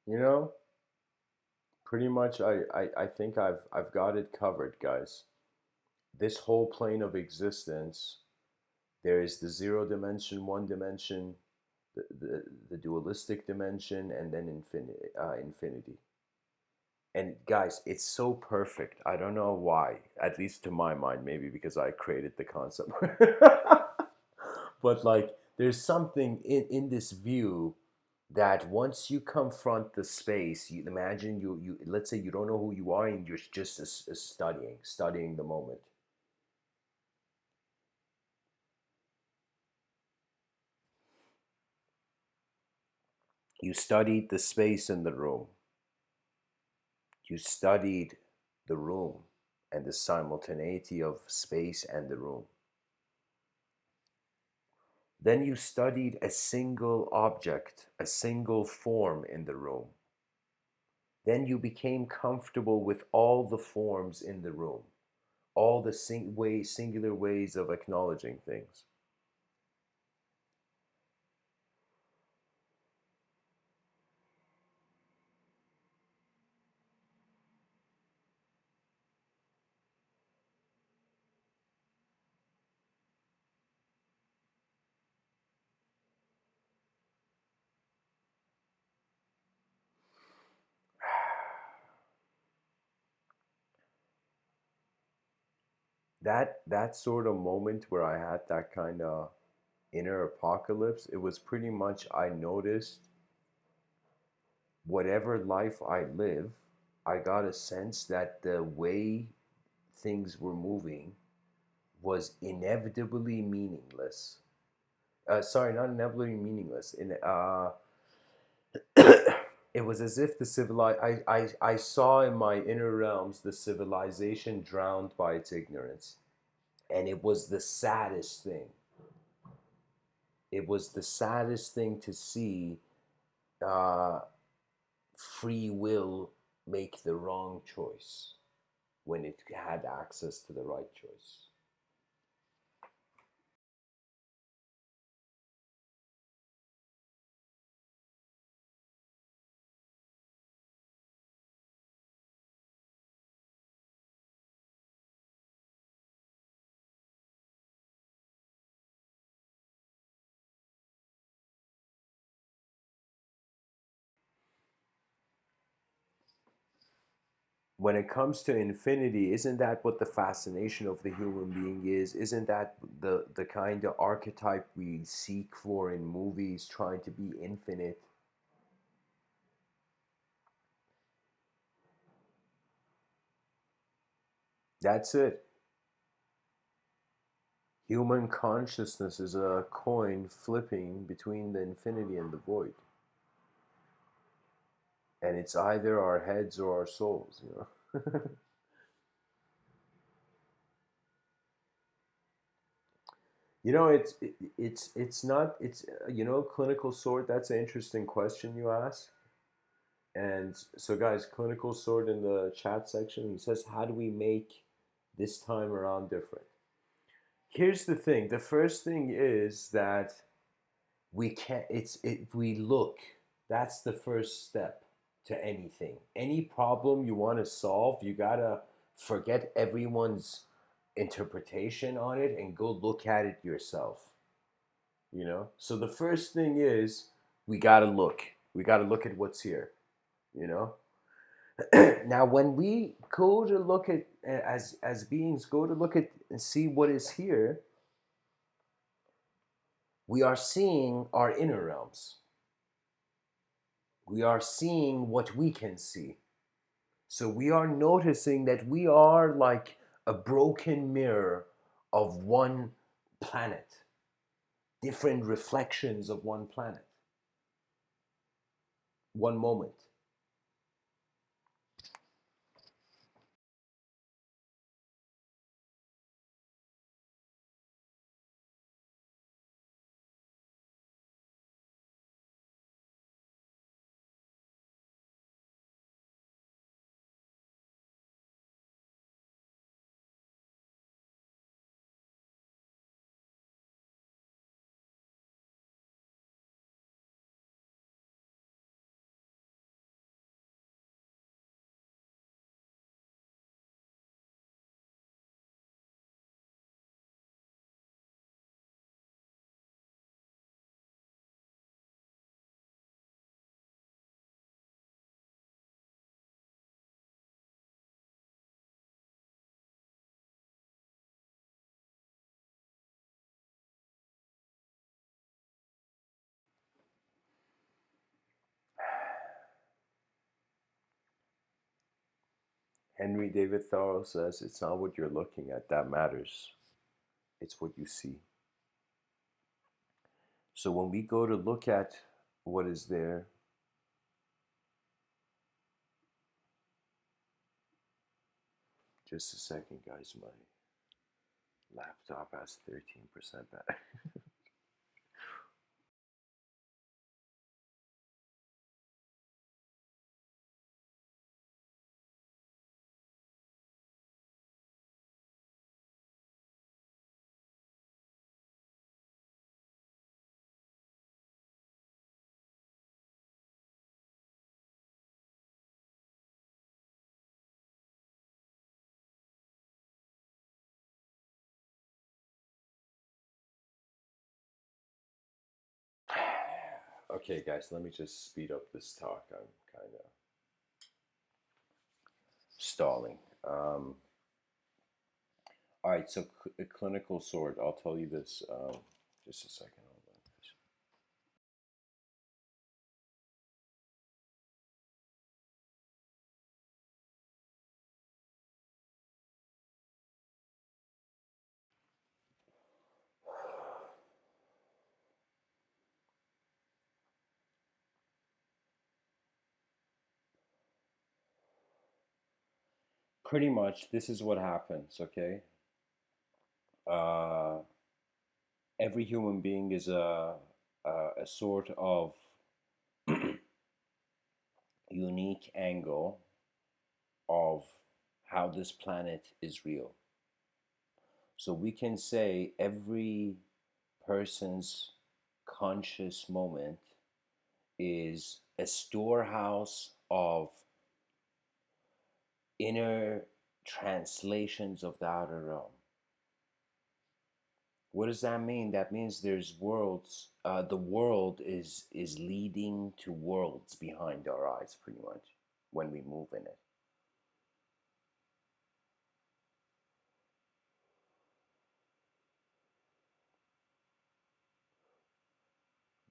you know, pretty much I think I've got it covered, guys. This whole plane of existence, there is the zero dimension, one dimension, the dualistic dimension, and then infinity. And guys, it's so perfect. I don't know why, at least to my mind, maybe because I created the concept. But like, there's something in this view that once you confront the space, you imagine you let's say you don't know who you are and you're just studying the moment. You studied the space in the room. You studied the room and the simultaneity of space and the room. Then you studied a single object, a single form in the room. Then you became comfortable with all the forms in the room, all the singular ways of acknowledging things. That sort of moment where I had that kind of inner apocalypse, it was pretty much I noticed whatever life I live, I got a sense that the way things were moving was inevitably meaningless. Sorry, not inevitably meaningless. It was as if the I saw in my inner realms the civilization drowned by its ignorance, and it was the saddest thing. It was the saddest thing to see uh, free will make the wrong choice when it had access to the right choice. when it comes to infinity, isn't that what the fascination of the human being is? Isn't that the kind of archetype we seek for in movies, trying to be infinite? That's it. Human consciousness is a coin flipping between the infinity and the void. And it's either our heads or our souls, you know. You know, it's not it's you know, clinical sort. That's an interesting question you ask. And so, guys, clinical sort in the chat section. He says, "How do we make this time around different?" Here's the thing. The first thing is that we can't. We look. That's the first step to anything. Any problem you want to solve, you gotta forget everyone's interpretation on it and go look at it yourself. You know. So the first thing is we gotta look. We gotta look at what's here. You know. Now when we go to look at, as beings go to look at and see what is here, we are seeing our inner realms. We are seeing what we can see. So we are noticing that we are like a broken mirror of one planet, different reflections of one planet, one moment. Henry David Thoreau says it's not what you're looking at that matters, it's what you see. So when we go to look at what is there, just a second, guys, my laptop has 13% battery. Okay, guys, let me just speed up this talk. I'm kind of stalling. All right, so a clinical sort. I'll tell you this. Just a second. Hold on. Pretty much, this is what happens. Okay. Uh, every human being is a sort of unique angle of how this planet is real. So we can say every person's conscious moment is a storehouse of inner translations of the outer realm. What does that mean? That means there's worlds. The world is leading to worlds behind our eyes, pretty much, when we move in it.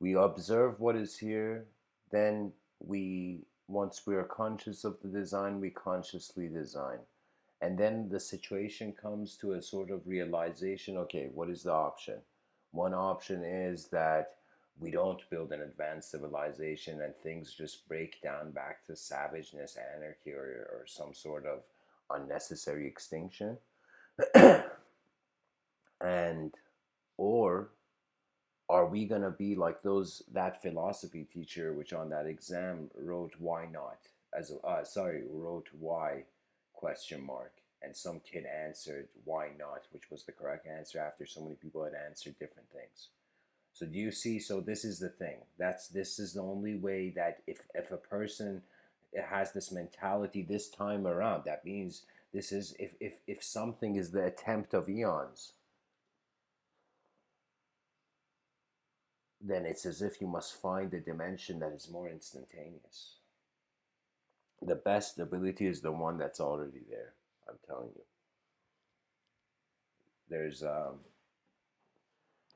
We observe what is here, then once we are conscious of the design, we consciously design. And then the situation comes to a sort of realization, okay, what is the option? One option is that we don't build an advanced civilization and things just break down back to savageness, anarchy, or some sort of unnecessary extinction. And or are we going to be like those that philosophy teacher which on that exam wrote why not as a wrote why question mark, and some kid answered why not, which was the correct answer after so many people had answered different things. So do you see? So this is the thing. This is the only way that if a person has this mentality this time around, that means this is if something is the attempt of eons, then it's as if you must find a dimension that is more instantaneous. The best ability is the one that's already there. I'm telling you. There's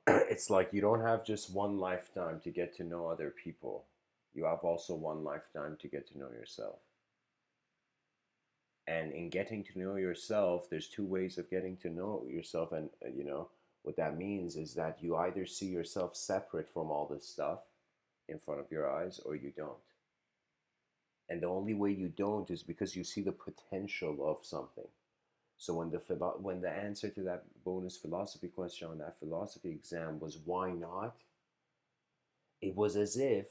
it's like you don't have just one lifetime to get to know other people. You have also one lifetime to get to know yourself. And in getting to know yourself, there's two ways of getting to know yourself. And what that means is that you either see yourself separate from all this stuff in front of your eyes, or you don't. And the only way you don't is because you see the potential of something. So when the answer to that bonus philosophy question on that philosophy exam was why not, it was as if,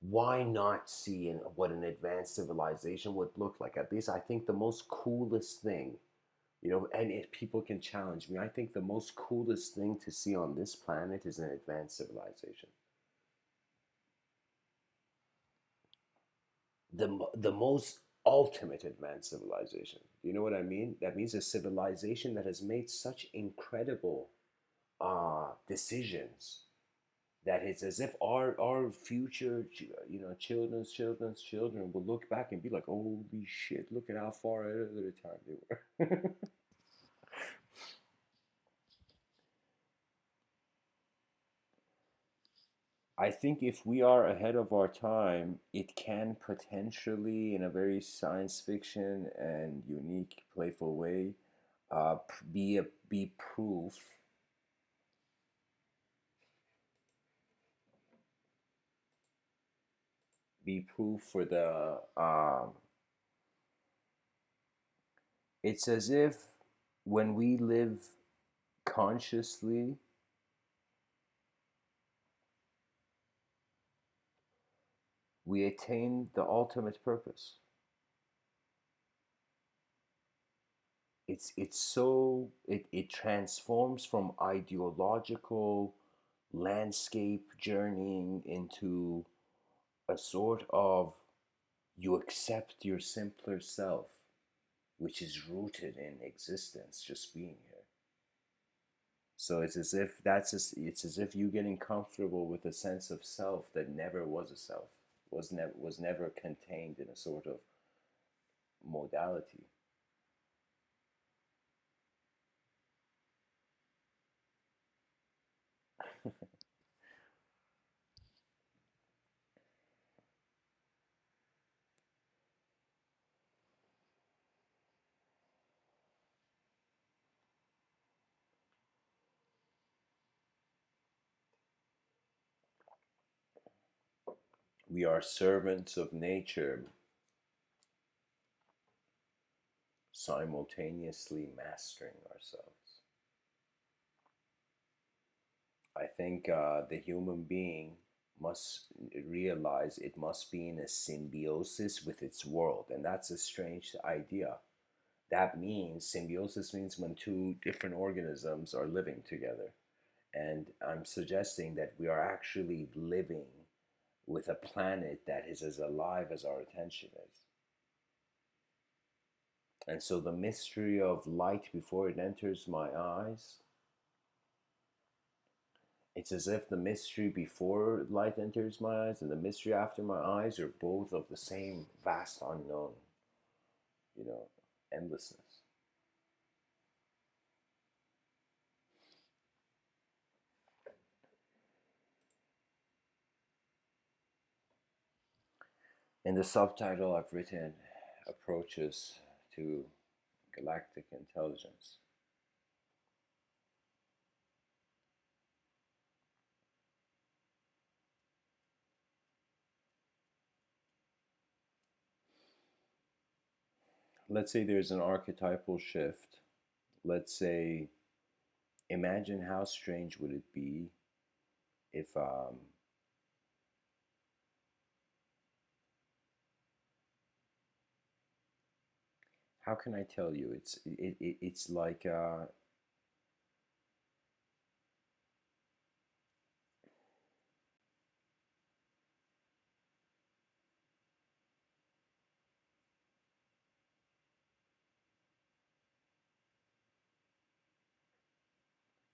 why not see what an advanced civilization would look like? At least I think the most coolest thing, and if people can challenge me, I think the most coolest thing to see on this planet is an advanced civilization. The most ultimate advanced civilization. Do you know what I mean? That means a civilization that has made such incredible decisions that it's as if our future, children's children will look back and be like, holy shit, look at how far ahead of their time they were. I think if we are ahead of our time, it can potentially, in a very science fiction and unique, playful way, be proof for the. It's as if when we live consciously, we attain the ultimate purpose. It transforms from ideological landscape journeying into a sort of, you accept your simpler self, which is rooted in existence, just being here. So it's as if you getting comfortable with a sense of self that never was a self, was never contained in a sort of modality. We are servants of nature, simultaneously mastering ourselves. I think the human being must realize it must be in a symbiosis with its world, and that's a strange idea. That means symbiosis means when two different organisms are living together, and I'm suggesting that we are actually living with a planet that is as alive as our attention is. And so the mystery of light before it enters my eyes, it's as if the mystery before light enters my eyes and the mystery after my eyes are both of the same vast unknown, you know, endlessness. In the subtitle, I've written approaches to galactic intelligence. Let's say there's an archetypal shift. Let's say, imagine how strange would it be if, how can I tell you? It's like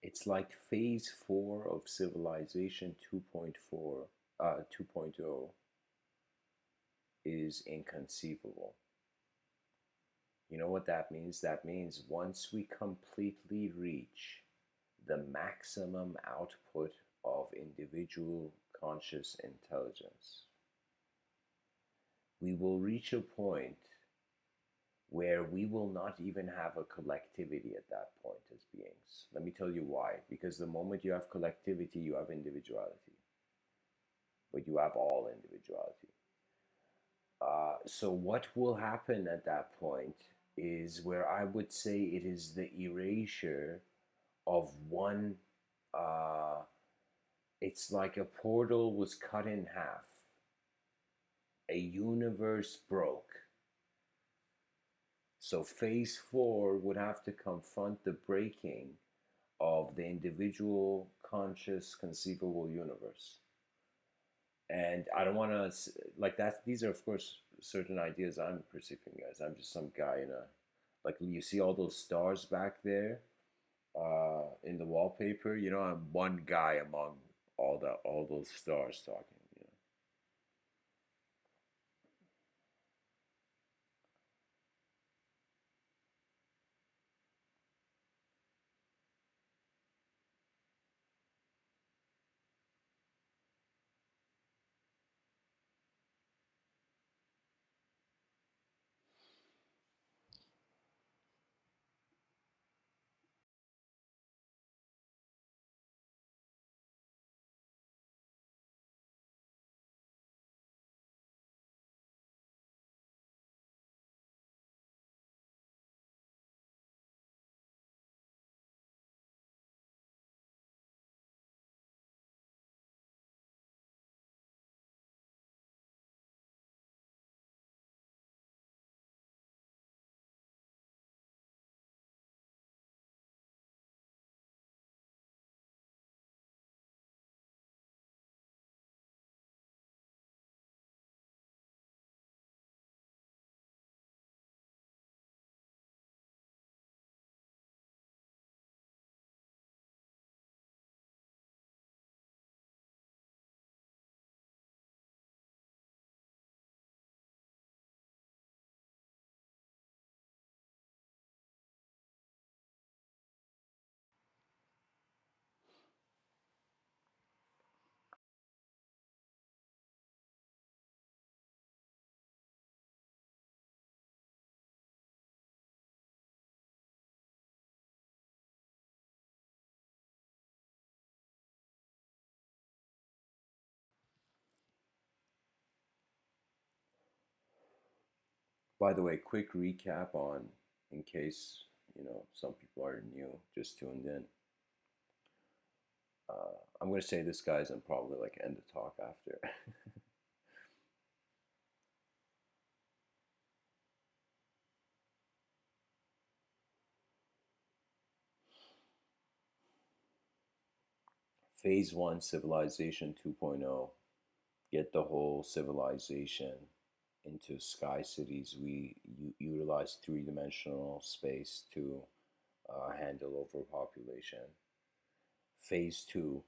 it's like phase 4 of civilization 2.4, 2.0 is inconceivable. You know what that means? That means once we completely reach the maximum output of individual conscious intelligence, we will reach a point where we will not even have a collectivity at that point as beings. Let me tell you why. Because the moment you have collectivity, you have individuality, but you have all individuality. So, what will happen at that point is where I would say it is the erasure of one. Uh, it's like a portal was cut in half, a universe broke. So, phase 4 would have to confront the breaking of the individual conscious conceivable universe. And I don't want to like that. These are of course certain ideas I'm perceiving as. I'm just some guy in a, like, you see all those stars back there in the wallpaper. You know, I'm one guy among all those stars talking. You know. By the way, quick recap on, in case some people are new, just tuned in. I'm going to say this, guys, and probably like end the talk after. Phase 1, civilization 2.0, get the whole civilization into sky cities. We utilize three-dimensional space to handle overpopulation. Phase 2,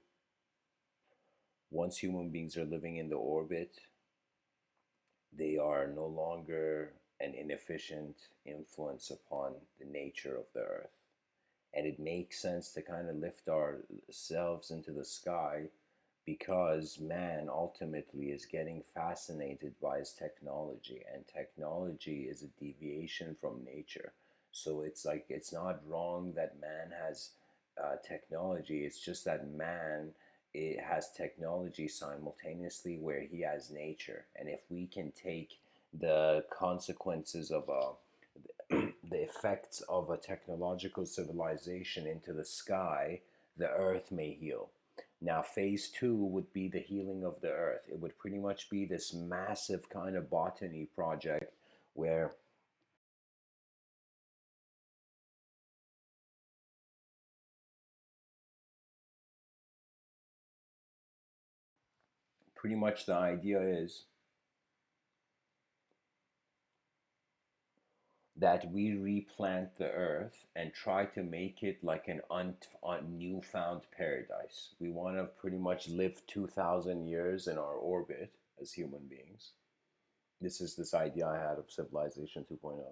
once human beings are living in the orbit, they are no longer an inefficient influence upon the nature of the earth. And it makes sense to kind of lift ourselves into the sky because man ultimately is getting fascinated by his technology, and technology is a deviation from nature. So it's like it's not wrong that man has technology, it's just that man, it has technology simultaneously where he has nature. And if we can take the consequences of the effects of a technological civilization into the sky, the earth may heal. Now, phase two would be the healing of the earth. It would pretty much be this massive kind of botany project where pretty much the idea is that we replant the earth and try to make it like an newfound paradise. We want to pretty much live 2,000 years in our orbit as human beings. This is this idea I had of civilization 2.0.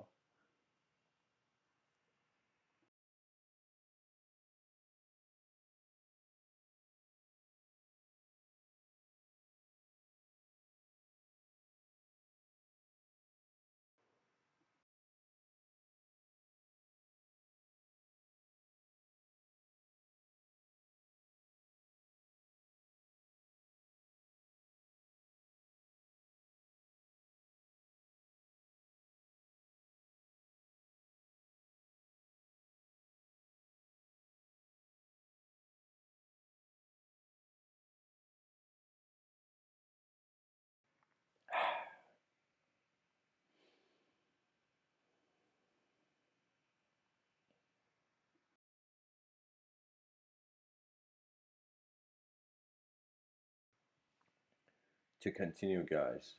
To continue, guys,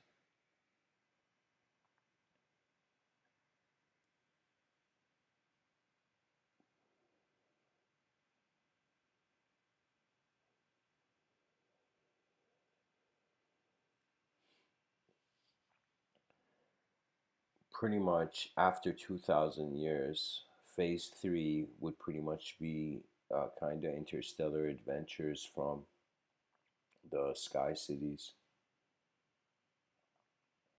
pretty much after 2,000 years, phase three would pretty much be kind of interstellar adventures from the sky cities.